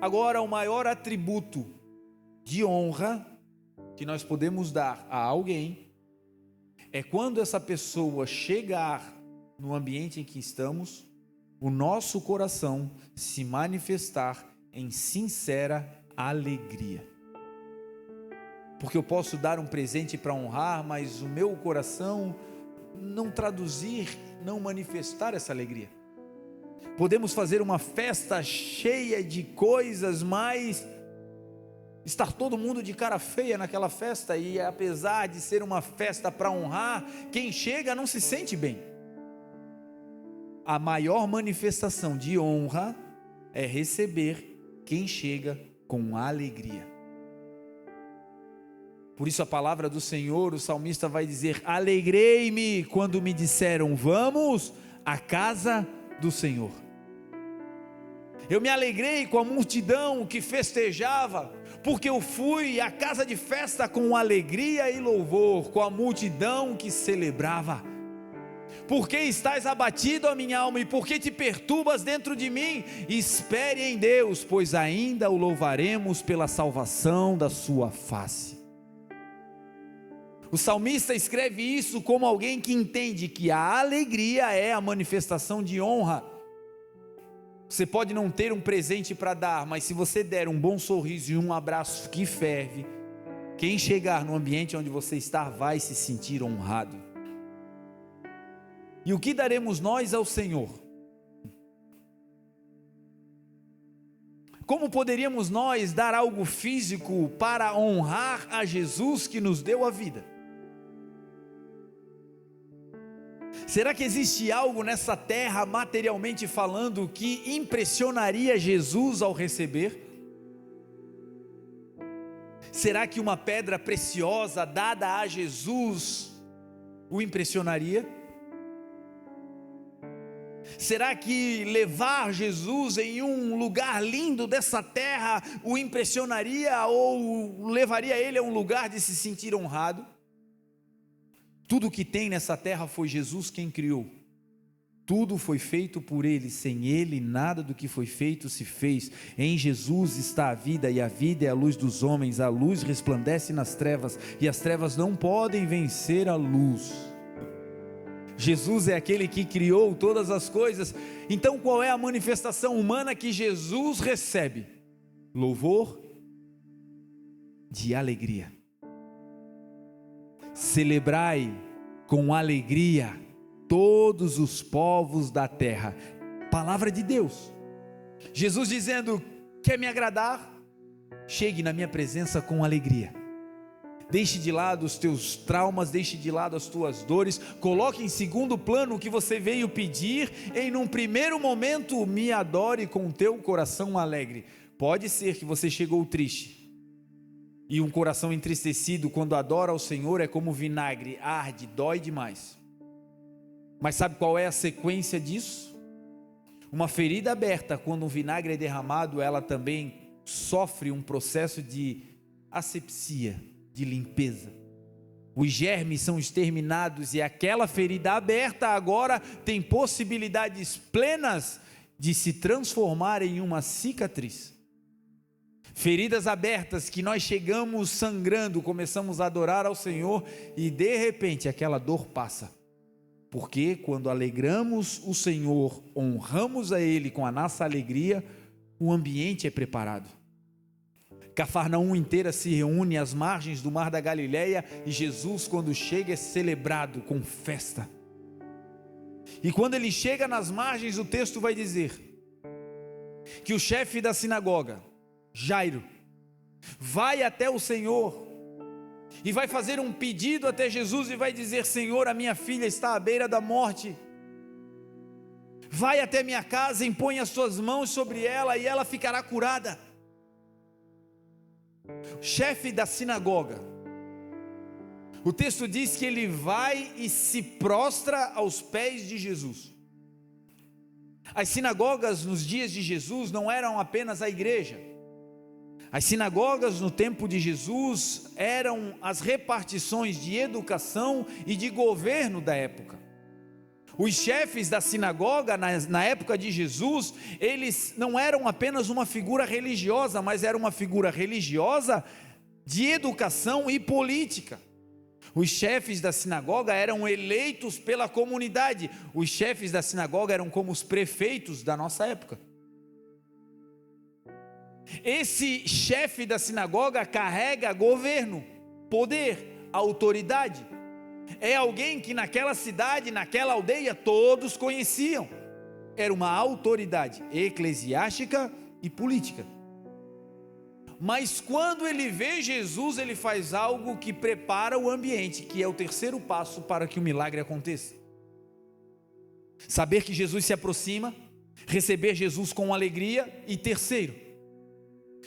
Agora, o maior atributo de honra que nós podemos dar a alguém é quando essa pessoa chegar no ambiente em que estamos, o nosso coração se manifestar em sincera alegria. Porque eu posso dar um presente para honrar, mas o meu coração não traduzir, não manifestar essa alegria. Podemos fazer uma festa cheia de coisas, mas estar todo mundo de cara feia naquela festa, e apesar de ser uma festa para honrar, quem chega não se sente bem. A maior manifestação de honra é receber quem chega com alegria. Por isso a palavra do Senhor, o salmista vai dizer: alegrei-me quando me disseram, vamos à casa do Senhor. Eu me alegrei com a multidão que festejava, porque eu fui à casa de festa com alegria e louvor, com a multidão que celebrava. Por que estás abatido, a minha alma, e por que te perturbas dentro de mim? Espere em Deus, pois ainda o louvaremos pela salvação da sua face. O salmista escreve isso como alguém que entende que a alegria é a manifestação de honra. Você pode não ter um presente para dar, mas se você der um bom sorriso e um abraço que ferve, quem chegar no ambiente onde você está vai se sentir honrado. E o que daremos nós ao Senhor? Como poderíamos nós dar algo físico para honrar a Jesus que nos deu a vida? Será que existe algo nessa terra, materialmente falando, que impressionaria Jesus ao receber? Será que uma pedra preciosa dada a Jesus o impressionaria? Será que levar Jesus em um lugar lindo dessa terra o impressionaria ou levaria ele a um lugar de se sentir honrado? Tudo que tem nessa terra foi Jesus quem criou. Tudo foi feito por Ele, sem Ele nada do que foi feito se fez. Em Jesus está a vida, e a vida é a luz dos homens. A luz resplandece nas trevas, e as trevas não podem vencer a luz. Jesus é aquele que criou todas as coisas. Então qual é a manifestação humana que Jesus recebe? Louvor de alegria. Celebrai com alegria todos os povos da terra. Palavra de Deus. Jesus dizendo: quer me agradar? Chegue na minha presença com alegria. Deixe de lado os teus traumas, deixe de lado as tuas dores, coloque em segundo plano o que você veio pedir, em num primeiro momento me adore com o teu coração alegre. Pode ser que você chegou triste, e um coração entristecido quando adora ao Senhor é como vinagre, arde, dói demais. Mas sabe qual é a sequência disso? Uma ferida aberta, quando um vinagre é derramado, ela também sofre um processo de asepsia, de limpeza. Os germes são exterminados e aquela ferida aberta agora tem possibilidades plenas de se transformar em uma cicatriz. Feridas abertas que nós chegamos sangrando, começamos a adorar ao Senhor e de repente aquela dor passa. Porque quando alegramos o Senhor, honramos a Ele com a nossa alegria, o ambiente é preparado. Cafarnaum inteira se reúne às margens do mar da Galileia e Jesus, quando chega, é celebrado com festa. E quando ele chega nas margens, o texto vai dizer que o chefe da sinagoga, Jairo, vai até o Senhor e vai fazer um pedido até Jesus e vai dizer: Senhor, a minha filha está à beira da morte, vai até minha casa, impõe as tuas mãos sobre ela e ela ficará curada. Chefe da sinagoga, o texto diz que ele vai e se prostra aos pés de Jesus. As sinagogas nos dias de Jesus não eram apenas a igreja. As sinagogas no tempo de Jesus eram as repartições de educação e de governo da época. Os chefes da sinagoga na época de Jesus, eles não eram apenas uma figura religiosa, mas era uma figura religiosa de educação e política. Os chefes da sinagoga eram eleitos pela comunidade. Os chefes da sinagoga eram como os prefeitos da nossa época. Esse chefe da sinagoga carrega governo, poder, autoridade. É alguém que naquela cidade, naquela aldeia, todos conheciam. Era uma autoridade eclesiástica e política. Mas quando ele vê Jesus, ele faz algo que prepara o ambiente, que é o terceiro passo para que o milagre aconteça. Saber que Jesus se aproxima, receber Jesus com alegria, e terceiro,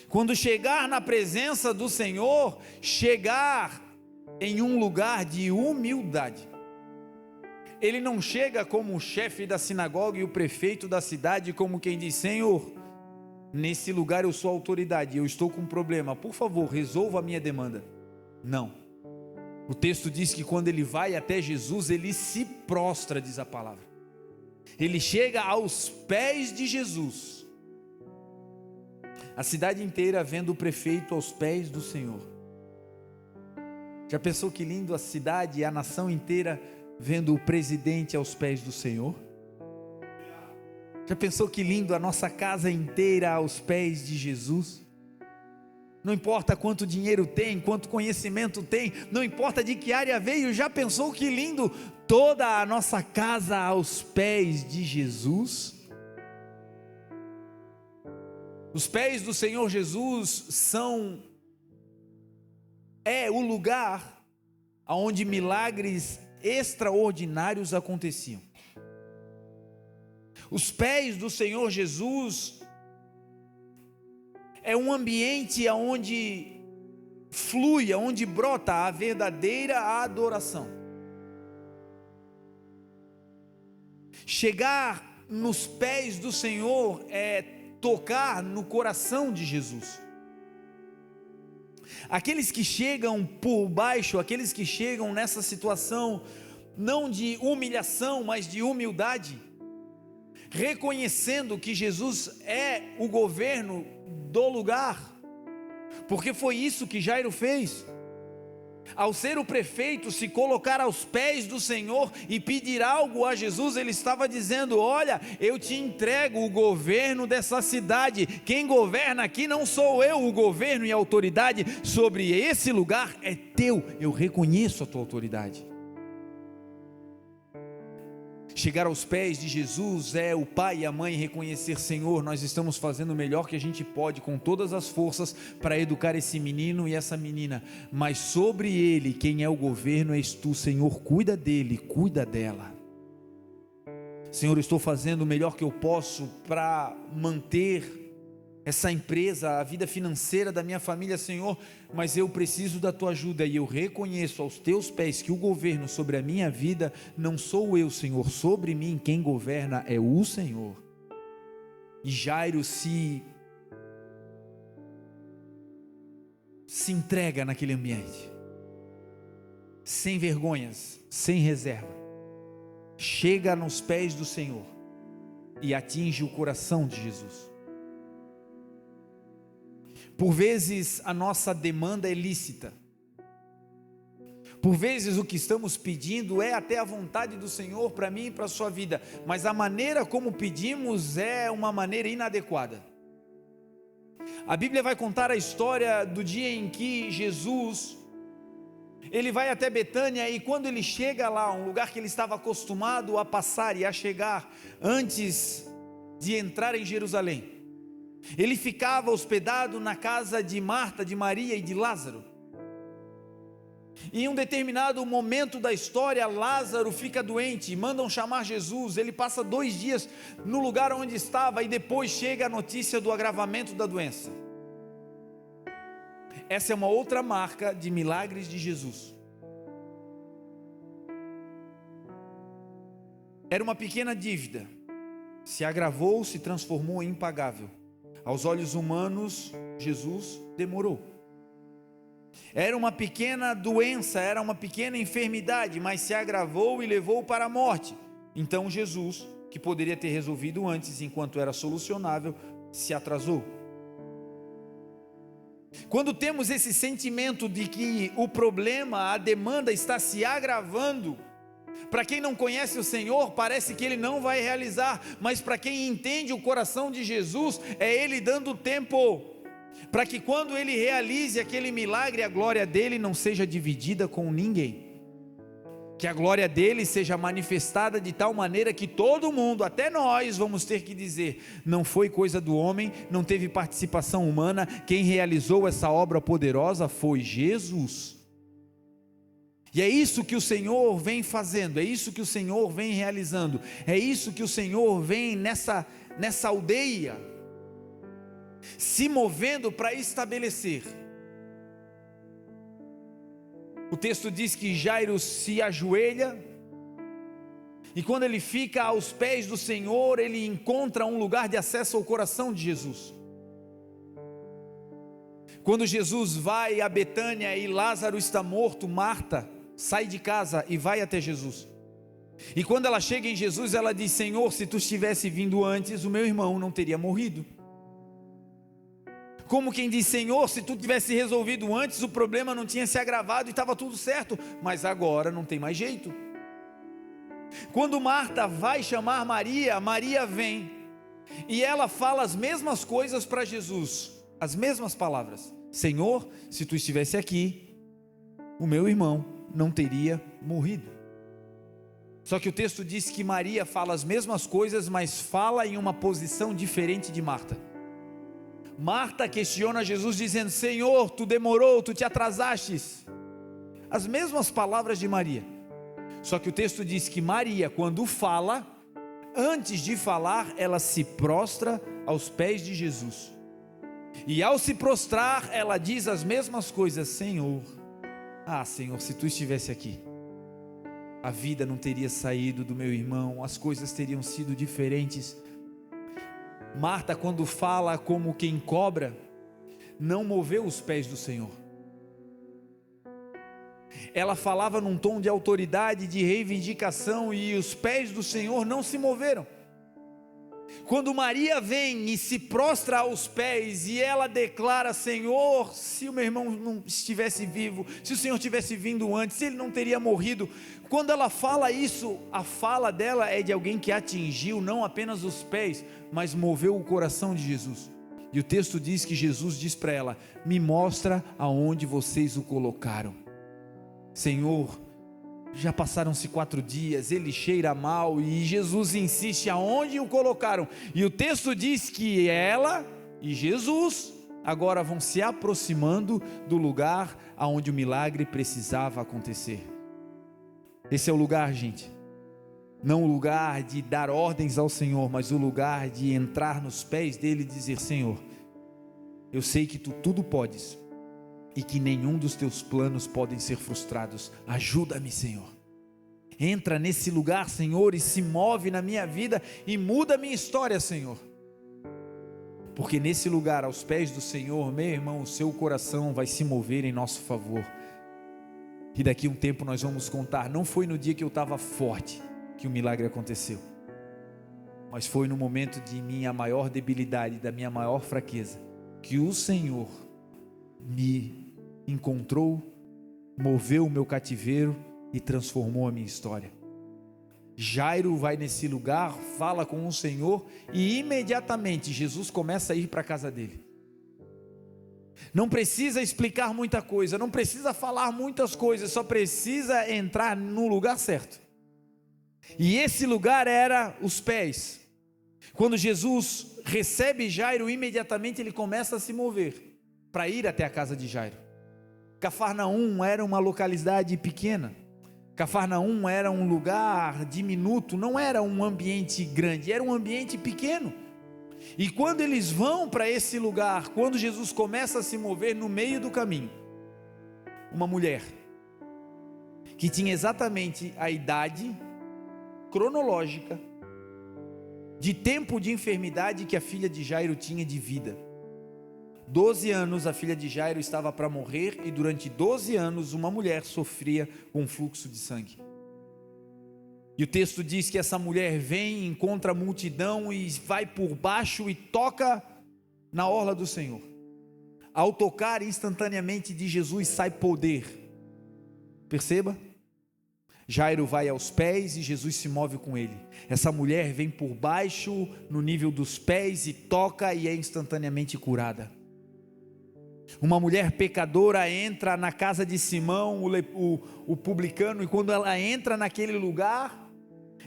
quando chegar na presença do Senhor, chegar em um lugar de humildade. Ele não chega como o chefe da sinagoga e o prefeito da cidade, como quem diz: Senhor, nesse lugar eu sou autoridade, eu estou com um problema, por favor, resolva a minha demanda. Não. O texto diz que quando ele vai até Jesus, ele se prostra, diz a palavra. Ele chega aos pés de Jesus. A cidade inteira vendo o prefeito aos pés do Senhor. Já pensou que lindo a cidade e a nação inteira vendo o presidente aos pés do Senhor? Já pensou que lindo a nossa casa inteira aos pés de Jesus? Não importa quanto dinheiro tem, quanto conhecimento tem, não importa de que área veio, já pensou que lindo toda a nossa casa aos pés de Jesus? Os pés do Senhor Jesus é o lugar onde milagres extraordinários aconteciam. Os pés do Senhor Jesus é um ambiente onde flui, onde brota a verdadeira adoração. Chegar nos pés do Senhor é tocar no coração de Jesus. Aqueles que chegam por baixo, aqueles que chegam nessa situação não de humilhação, mas de humildade, reconhecendo que Jesus é o governo do lugar, porque foi isso que Jairo fez. Ao ser o prefeito, se colocar aos pés do Senhor e pedir algo a Jesus, ele estava dizendo: olha, eu te entrego o governo dessa cidade, quem governa aqui não sou eu, o governo e a autoridade sobre esse lugar é teu, eu reconheço a tua autoridade. Chegar aos pés de Jesus é o pai e a mãe reconhecer: Senhor, nós estamos fazendo o melhor que a gente pode com todas as forças para educar esse menino e essa menina, mas sobre ele, quem é o governo és tu, Senhor, cuida dele, cuida dela. Senhor, eu estou fazendo o melhor que eu posso para manter essa empresa, a vida financeira da minha família, Senhor, mas eu preciso da tua ajuda, e eu reconheço aos teus pés que o governo sobre a minha vida não sou eu, Senhor, sobre mim quem governa é o Senhor. E Jairo se entrega naquele ambiente, sem vergonhas, sem reserva, chega nos pés do Senhor e atinge o coração de Jesus. Por vezes a nossa demanda é lícita, por vezes o que estamos pedindo é até a vontade do Senhor para mim e para a sua vida, mas a maneira como pedimos é uma maneira inadequada. A Bíblia vai contar a história do dia em que Jesus, ele vai até Betânia, e quando ele chega lá, um lugar que ele estava acostumado a passar e a chegar antes de entrar em Jerusalém, ele ficava hospedado na casa de Marta, de Maria e de Lázaro. Em um determinado momento da história, Lázaro fica doente, mandam chamar Jesus, ele passa 2 dias no lugar onde estava, e depois chega a notícia do agravamento da doença. Essa é uma outra marca de milagres de Jesus. Era uma pequena dívida, se agravou, se transformou em impagável. Aos olhos humanos, Jesus demorou. Era uma pequena doença, era uma pequena enfermidade, mas se agravou e levou para a morte. Então Jesus, que poderia ter resolvido antes, enquanto era solucionável, se atrasou. Quando temos esse sentimento de que o problema, a demanda está se agravando, para quem não conhece o Senhor, parece que Ele não vai realizar, mas para quem entende o coração de Jesus, é Ele dando tempo, para que quando Ele realize aquele milagre, a glória dEle não seja dividida com ninguém, que a glória dEle seja manifestada de tal maneira que todo mundo, até nós, vamos ter que dizer, não foi coisa do homem, não teve participação humana, quem realizou essa obra poderosa foi Jesus. E é isso que o Senhor vem fazendo, é isso que o Senhor vem realizando, é isso que o Senhor vem nessa aldeia, se movendo para estabelecer. O texto diz que Jairo se ajoelha, e quando ele fica aos pés do Senhor, ele encontra um lugar de acesso ao coração de Jesus. Quando Jesus vai a Betânia e Lázaro está morto, Marta sai de casa e vai até Jesus. E quando ela chega em Jesus, ela diz: Senhor, se tu estivesse vindo antes, o meu irmão não teria morrido. Como quem diz: Senhor, se tu tivesse resolvido antes, o problema não tinha se agravado e estava tudo certo, mas agora não tem mais jeito. Quando Marta vai chamar Maria, Maria vem, e ela fala as mesmas coisas para Jesus, as mesmas palavras: Senhor, se tu estivesse aqui, o meu irmão não teria morrido. Só que o texto diz que Maria fala as mesmas coisas, mas fala em uma posição diferente de Marta. Marta questiona Jesus dizendo: Senhor, tu demorou, tu te atrasastes. As mesmas palavras de Maria. Só que o texto diz que Maria, quando fala, antes de falar, ela se prostra aos pés de Jesus. E ao se prostrar, ela diz as mesmas coisas: Senhor, Senhor, se tu estivesse aqui, a vida não teria saído do meu irmão, as coisas teriam sido diferentes. Marta, quando fala como quem cobra, não moveu os pés do Senhor. Ela falava num tom de autoridade, de reivindicação, e os pés do Senhor não se moveram. Quando Maria vem e se prostra aos pés, e ela declara: Senhor, se o meu irmão não estivesse vivo, se o Senhor tivesse vindo antes, ele não teria morrido. Quando ela fala isso, a fala dela é de alguém que atingiu não apenas os pés, mas moveu o coração de Jesus. E o texto diz que Jesus diz para ela: me mostra aonde vocês o colocaram. Senhor, já passaram-se 4 dias, ele cheira mal, e Jesus insiste aonde o colocaram. E o texto diz que ela e Jesus agora vão se aproximando do lugar aonde o milagre precisava acontecer. Esse é o lugar, gente, não o lugar de dar ordens ao Senhor, mas o lugar de entrar nos pés dele e dizer: Senhor, eu sei que tu tudo podes, e que nenhum dos teus planos podem ser frustrados. Ajuda-me, Senhor. Entra nesse lugar, Senhor, e se move na minha vida e muda a minha história, Senhor. Porque nesse lugar, aos pés do Senhor, meu irmão, o seu coração vai se mover em nosso favor. E daqui a um tempo nós vamos contar: não foi no dia que eu estava forte que o milagre aconteceu, mas foi no momento de minha maior debilidade, da minha maior fraqueza, que o Senhor me encontrou, moveu o meu cativeiro e transformou a minha história. Jairo vai nesse lugar, fala com o Senhor, e imediatamente Jesus começa a ir para a casa dele. Não precisa explicar muita coisa, não precisa falar muitas coisas, só precisa entrar no lugar certo. E esse lugar era os pés. Quando Jesus recebe Jairo, imediatamente ele começa a se mover para ir até a casa de Jairo. Cafarnaum era uma localidade pequena. Cafarnaum era um lugar diminuto, não era um ambiente grande, era um ambiente pequeno. E quando eles vão para esse lugar, quando Jesus começa a se mover no meio do caminho, uma mulher que tinha exatamente a idade cronológica de tempo de enfermidade que a filha de Jairo tinha de vida. 12 anos a filha de Jairo estava para morrer, e durante 12 anos uma mulher sofria com fluxo de sangue. E o texto diz que essa mulher vem, encontra a multidão e vai por baixo e toca na orla do Senhor. ao tocar instantaneamente de Jesus sai poder. Perceba? Jairo vai aos pés e Jesus se move com ele. Essa mulher vem por baixo, no nível dos pés, e toca e é instantaneamente curada. Uma mulher pecadora entra na casa de Simão, o publicano, e quando ela entra naquele lugar,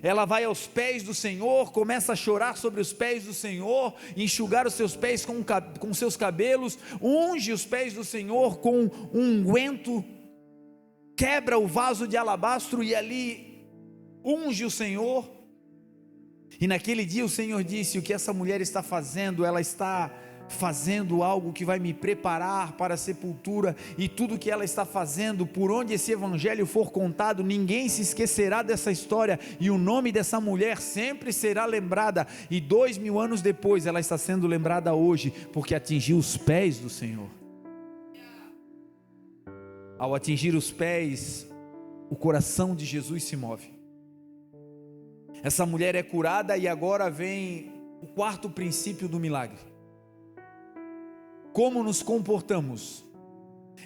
ela vai aos pés do Senhor, começa a chorar sobre os pés do Senhor, enxugar os seus pés com seus cabelos, unge os pés do Senhor com um unguento, quebra o vaso de alabastro e ali unge o Senhor. E naquele dia o Senhor disse: o que essa mulher está fazendo? Ela está fazendo algo que vai me preparar para a sepultura, e tudo que ela está fazendo, por onde esse evangelho for contado, ninguém se esquecerá dessa história, e o nome dessa mulher sempre será lembrada, e 2000 anos depois ela está sendo lembrada hoje, porque atingiu os pés do Senhor. Ao atingir os pés, o coração de Jesus se move. Essa mulher é curada, e agora vem o quarto princípio do milagre. Como nos comportamos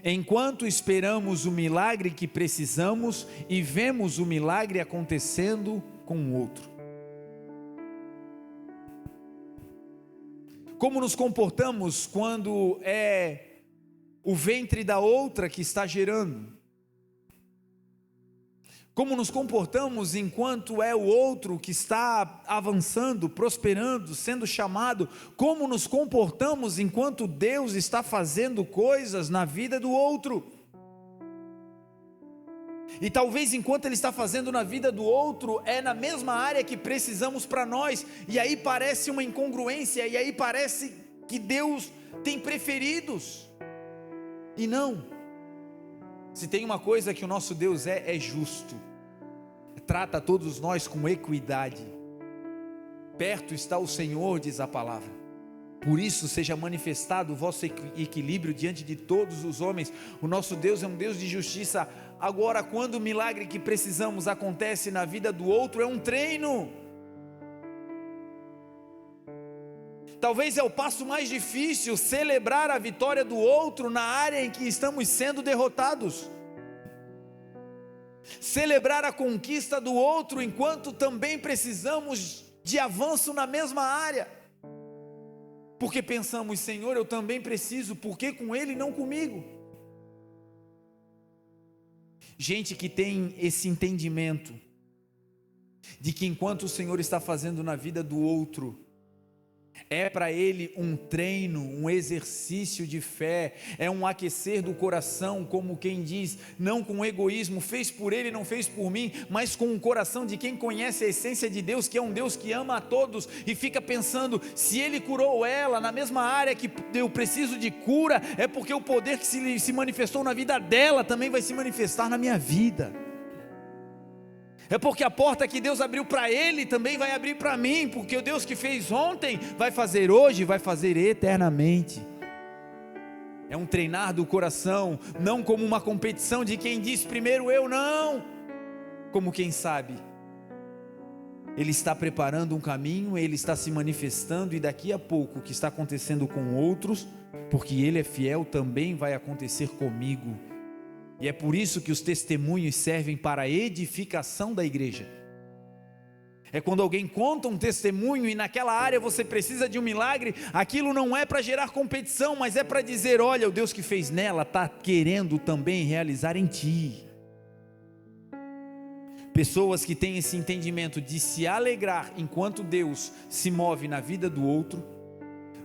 enquanto esperamos o milagre que precisamos e vemos o milagre acontecendo com o outro? Como nos comportamos quando é o ventre da outra que está gerando? Como nos comportamos enquanto é o outro que está avançando, prosperando, sendo chamado? Como nos comportamos enquanto Deus está fazendo coisas na vida do outro? E talvez enquanto Ele está fazendo na vida do outro, é na mesma área que precisamos para nós, e aí parece uma incongruência, e aí parece que Deus tem preferidos, e não. Se tem uma coisa que o nosso Deus é justo, trata todos nós com equidade. Perto está o Senhor, diz a palavra, por isso seja manifestado o vosso equilíbrio diante de todos os homens. O nosso Deus é um Deus de justiça. Agora, quando o milagre que precisamos acontece na vida do outro, é um treino. Talvez é o passo mais difícil, celebrar a vitória do outro na área em que estamos sendo derrotados. Celebrar a conquista do outro enquanto também precisamos de avanço na mesma área. Porque pensamos: Senhor, eu também preciso, por que com ele e não comigo? Gente que tem esse entendimento de que enquanto o Senhor está fazendo na vida do outro, é para ele um treino, um exercício de fé, é um aquecer do coração, como quem diz, não com egoísmo, fez por ele, não fez por mim, mas com o coração de quem conhece a essência de Deus, que é um Deus que ama a todos, e fica pensando: se ele curou ela na mesma área que eu preciso de cura, é porque o poder que se manifestou na vida dela também vai se manifestar na minha vida. É porque a porta que Deus abriu para ele também vai abrir para mim, porque o Deus que fez ontem vai fazer hoje, vai fazer eternamente. É um treinar do coração, não como uma competição de quem diz primeiro eu, não, como quem sabe, ele está preparando um caminho, ele está se manifestando, e daqui a pouco o que está acontecendo com outros, porque ele é fiel, também vai acontecer comigo. E é por isso que os testemunhos servem para a edificação da igreja. É quando alguém conta um testemunho e naquela área você precisa de um milagre, aquilo não é para gerar competição, mas é para dizer: olha, o Deus que fez nela está querendo também realizar em ti. Pessoas que têm esse entendimento de se alegrar enquanto Deus se move na vida do outro,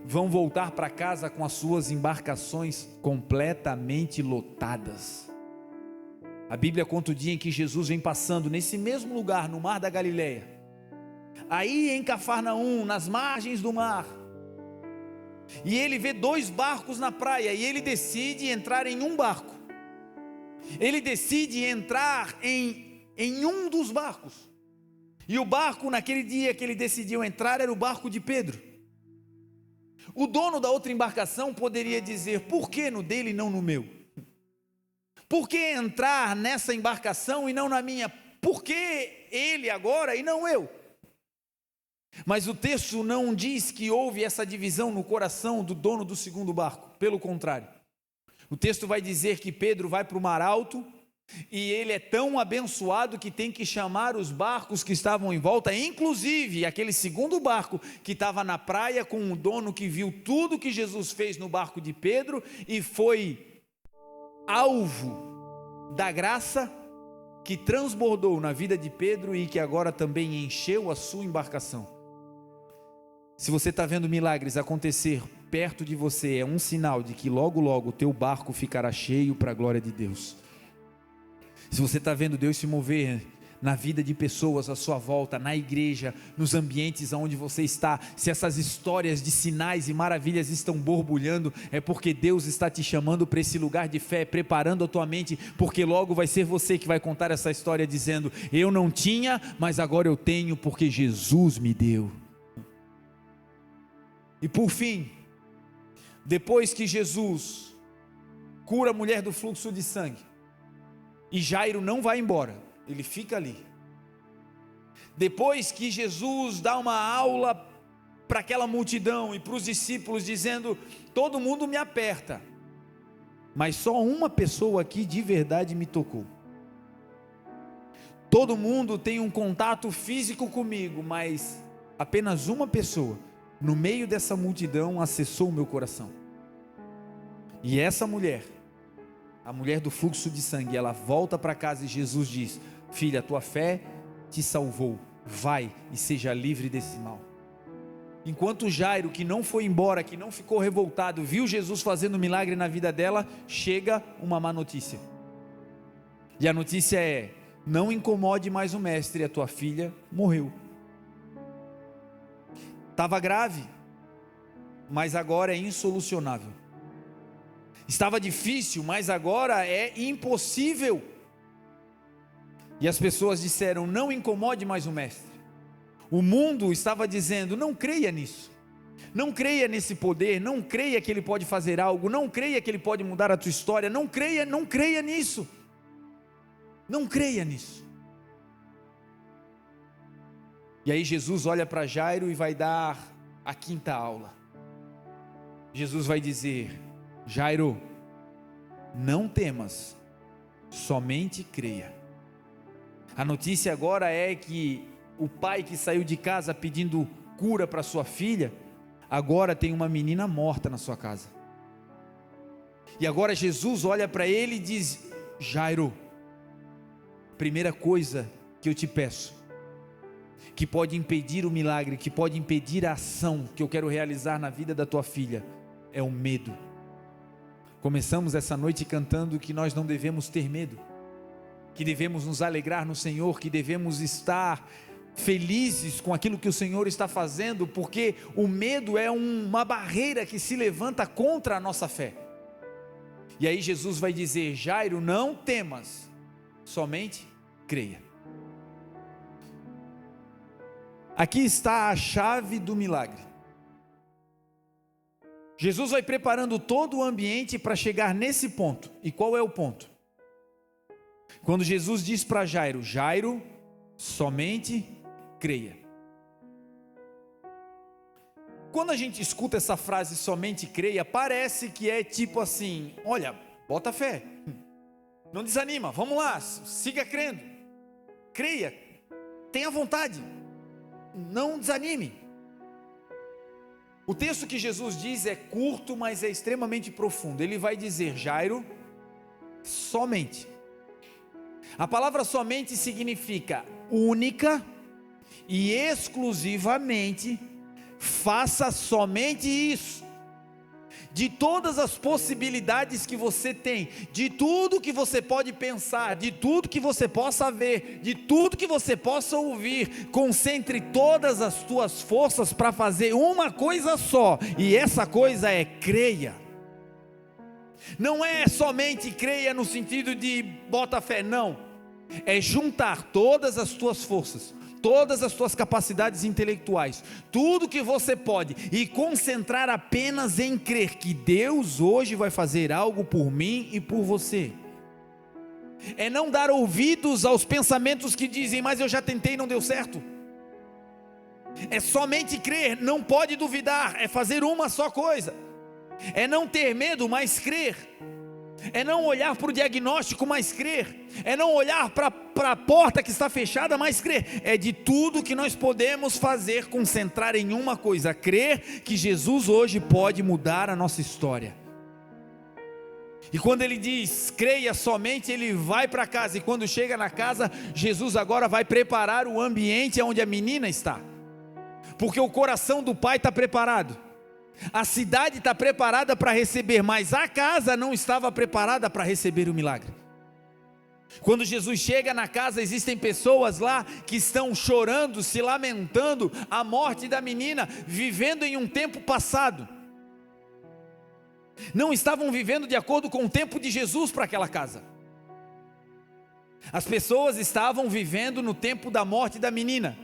vão voltar para casa com as suas embarcações completamente lotadas. A Bíblia conta o dia em que Jesus vem passando nesse mesmo lugar, no mar da Galileia, aí em Cafarnaum, nas margens do mar, e ele vê 2 barcos na praia, e ele decide entrar em um barco. Ele decide entrar em um dos barcos, e o barco naquele dia que ele decidiu entrar era o barco de Pedro. O dono da outra embarcação poderia dizer: por que no dele e não no meu? Por que entrar nessa embarcação e não na minha? Por que ele agora e não eu? Mas o texto não diz que houve essa divisão no coração do dono do segundo barco, pelo contrário. O texto vai dizer que Pedro vai para o mar alto, e ele é tão abençoado que tem que chamar os barcos que estavam em volta, inclusive aquele segundo barco que estava na praia, com o dono que viu tudo que Jesus fez no barco de Pedro, e foi alvo da graça que transbordou na vida de Pedro e que agora também encheu a sua embarcação. Se você está vendo milagres acontecer perto de você, é um sinal de que logo logo o teu barco ficará cheio para a glória de Deus. Se você está vendo Deus se mover na vida de pessoas à sua volta, na igreja, nos ambientes onde você está, se essas histórias de sinais e maravilhas estão borbulhando, é porque Deus está te chamando para esse lugar de fé, preparando a tua mente, porque logo vai ser você que vai contar essa história dizendo: eu não tinha, mas agora eu tenho, porque Jesus me deu. E por fim, depois que Jesus cura a mulher do fluxo de sangue, e Jairo não vai embora, ele fica ali. Depois que Jesus dá uma aula para aquela multidão e para os discípulos, dizendo: todo mundo me aperta, mas só uma pessoa aqui de verdade me tocou. Todo mundo tem um contato físico comigo, mas apenas uma pessoa no meio dessa multidão acessou o meu coração. E essa mulher, a mulher do fluxo de sangue, ela volta para casa e Jesus diz: filha, a tua fé te salvou, vai e seja livre desse mal. Enquanto Jairo, que não foi embora, que não ficou revoltado, viu Jesus fazendo milagre na vida dela, chega uma má notícia. E a notícia é: não incomode mais o mestre, a tua filha morreu. Estava grave, mas agora é insolucionável. Estava difícil, mas agora é impossível. E as pessoas disseram: não incomode mais o mestre. O mundo estava dizendo: não creia nisso, não creia nesse poder, não creia que ele pode fazer algo, não creia que ele pode mudar a tua história, não creia nisso, não creia nisso. E aí Jesus olha para Jairo e vai dar a quinta aula. Jesus vai dizer: Jairo, não temas, somente creia. A notícia agora é que o pai que saiu de casa pedindo cura para sua filha, agora tem uma menina morta na sua casa. E agora Jesus olha para ele e diz: Jairo, primeira coisa que eu te peço, que pode impedir o milagre, que pode impedir a ação que eu quero realizar na vida da tua filha, é o medo. Começamos essa noite cantando que nós não devemos ter medo, que devemos nos alegrar no Senhor, que devemos estar felizes com aquilo que o Senhor está fazendo, porque o medo é uma barreira que se levanta contra a nossa fé. E aí Jesus vai dizer: Jairo, não temas, somente creia. Aqui está a chave do milagre. Jesus vai preparando todo o ambiente para chegar nesse ponto. E qual é o ponto? Quando Jesus diz para Jairo: Jairo, somente creia. Quando a gente escuta essa frase, somente creia, parece que é tipo assim: olha, bota fé, não desanima, vamos lá, siga crendo, creia, tenha vontade, não desanime. O texto que Jesus diz é curto, mas é extremamente profundo. Ele vai dizer: Jairo, somente. A palavra somente significa única e exclusivamente, faça somente isso. De todas as possibilidades que você tem, de tudo que você pode pensar, de tudo que você possa ver, de tudo que você possa ouvir, concentre todas as tuas forças para fazer uma coisa só, e essa coisa é creia. Não é somente creia no sentido de bota fé, não, é juntar todas as tuas forças, todas as tuas capacidades intelectuais, tudo que você pode, e concentrar apenas em crer que Deus hoje vai fazer algo por mim e por você. É não dar ouvidos aos pensamentos que dizem: mas eu já tentei e não deu certo. É somente crer, não pode duvidar, é fazer uma só coisa. É não ter medo, mas crer. É não olhar para o diagnóstico, mas crer. É não olhar para a porta que está fechada, mas crer. É de tudo que nós podemos fazer, concentrar em uma coisa: crer que Jesus hoje pode mudar a nossa história. E quando ele diz, creia somente, ele vai para casa. E quando chega na casa, Jesus agora vai preparar o ambiente onde a menina está. Porque o coração do pai está preparado. A cidade está preparada para receber, mas a casa não estava preparada para receber o milagre. Quando Jesus chega na casa, existem pessoas lá que estão chorando, se lamentando a morte da menina, vivendo em um tempo passado. Não estavam vivendo de acordo com o tempo de Jesus para aquela casa. As pessoas estavam vivendo no tempo da morte da menina.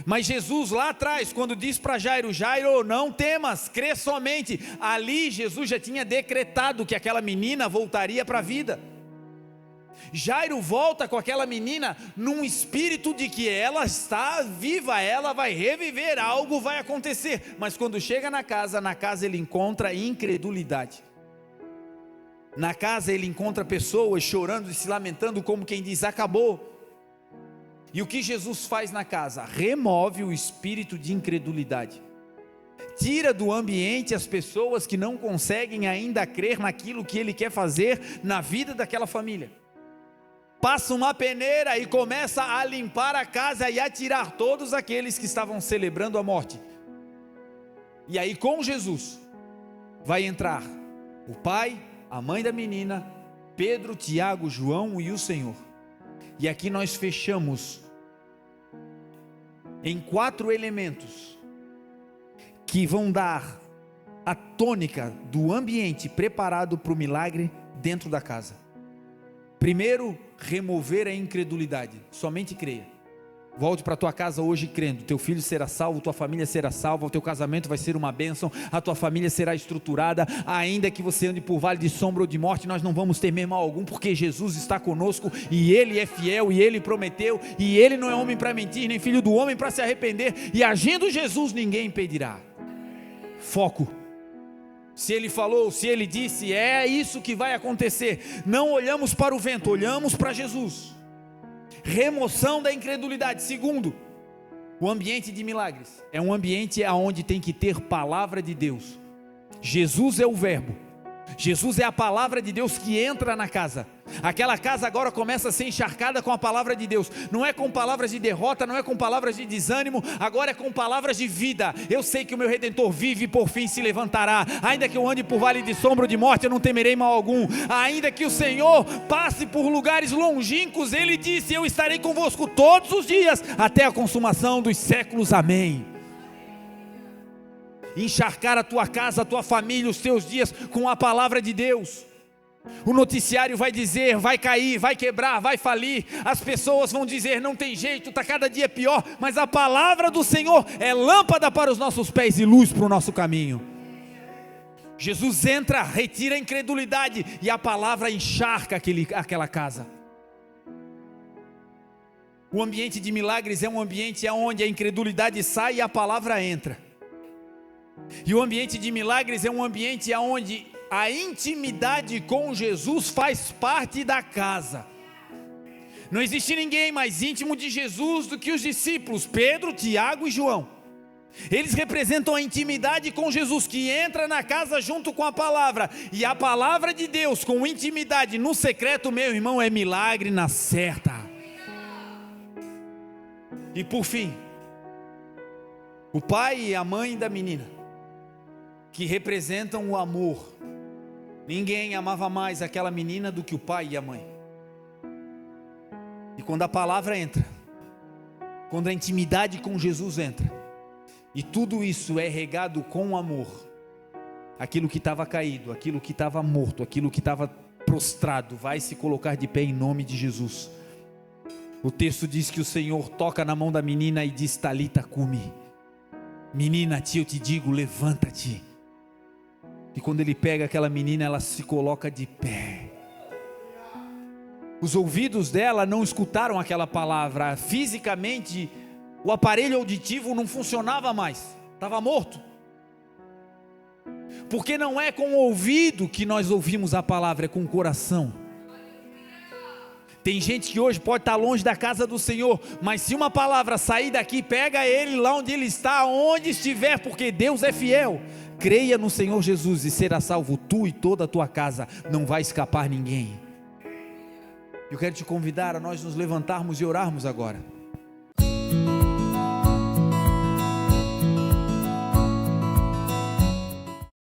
Mas Jesus lá atrás, quando diz para Jairo, Jairo, não temas, crê somente. Ali Jesus já tinha decretado que aquela menina voltaria para a vida. Jairo volta com aquela menina num espírito de que ela está viva, ela vai reviver, algo vai acontecer. Mas quando chega na casa ele encontra incredulidade. Na casa ele encontra pessoas chorando e se lamentando, como quem diz, acabou. E o que Jesus faz na casa? Remove o espírito de incredulidade. Tira do ambiente as pessoas que não conseguem ainda crer naquilo que ele quer fazer na vida daquela família. Passa uma peneira e começa a limpar a casa e a tirar todos aqueles que estavam celebrando a morte. E aí com Jesus vai entrar o pai, a mãe da menina, Pedro, Tiago, João e o Senhor. E aqui nós fechamos em 4 elementos que vão dar a tônica do ambiente preparado para o milagre dentro da casa. Primeiro, remover a incredulidade. Somente creia. Volte para a tua casa hoje crendo. Teu filho será salvo, tua família será salva, o teu casamento vai ser uma bênção, a tua família será estruturada. Ainda que você ande por vale de sombra ou de morte, nós não vamos temer mal algum, porque Jesus está conosco e Ele é fiel e Ele prometeu, e Ele não é homem para mentir, nem filho do homem para se arrepender, e agindo Jesus ninguém impedirá. Foco. Se Ele falou, se Ele disse, é isso que vai acontecer. Não olhamos para o vento, olhamos para Jesus. Remoção da incredulidade. Segundo, o ambiente de milagres é um ambiente onde tem que ter palavra de Deus. Jesus é o verbo, Jesus é a palavra de Deus que entra na casa. Aquela casa agora começa a ser encharcada com a palavra de Deus. Não é com palavras de derrota, não é com palavras de desânimo, agora é com palavras de vida. Eu sei que o meu Redentor vive e por fim se levantará. Ainda que eu ande por vale de sombra ou de morte, eu não temerei mal algum. Ainda que o Senhor passe por lugares longínquos, Ele disse, eu estarei convosco todos os dias, até a consumação dos séculos, amém. Encharcar a tua casa, a tua família, os teus dias com a palavra de Deus. O noticiário vai dizer, vai cair, vai quebrar, vai falir. As pessoas vão dizer, não tem jeito, está cada dia pior. Mas a palavra do Senhor é lâmpada para os nossos pés e luz para o nosso caminho. Jesus entra, retira a incredulidade e a palavra encharca aquela casa. O ambiente de milagres é um ambiente onde a incredulidade sai e a palavra entra. E o ambiente de milagres é um ambiente onde a intimidade com Jesus faz parte da casa. Não existe ninguém mais íntimo de Jesus do que os discípulos, Pedro, Tiago e João. Eles representam a intimidade com Jesus, que entra na casa junto com a palavra. E a palavra de Deus com intimidade no secreto, meu irmão, é milagre na certa. E por fim, o pai e a mãe da menina, que representam o amor. Ninguém amava mais aquela menina do que o pai e a mãe. E quando a palavra entra, quando a intimidade com Jesus entra, e tudo isso é regado com amor, aquilo que estava caído, aquilo que estava morto, aquilo que estava prostrado, vai se colocar de pé em nome de Jesus. O texto diz que o Senhor toca na mão da menina e diz, Talita cumi. Menina, eu te digo, levanta-te. E quando ele pega aquela menina, ela se coloca de pé. Os ouvidos dela não escutaram aquela palavra. Fisicamente, o aparelho auditivo não funcionava mais, estava morto. Porque não é com o ouvido que nós ouvimos a palavra, é com o coração. Tem gente que hoje pode estar longe da casa do Senhor, mas se uma palavra sair daqui, pega ele lá onde ele está, onde estiver, porque Deus é fiel. Creia no Senhor Jesus e será salvo tu e toda a tua casa, não vai escapar ninguém. Eu quero te convidar a nós nos levantarmos e orarmos agora.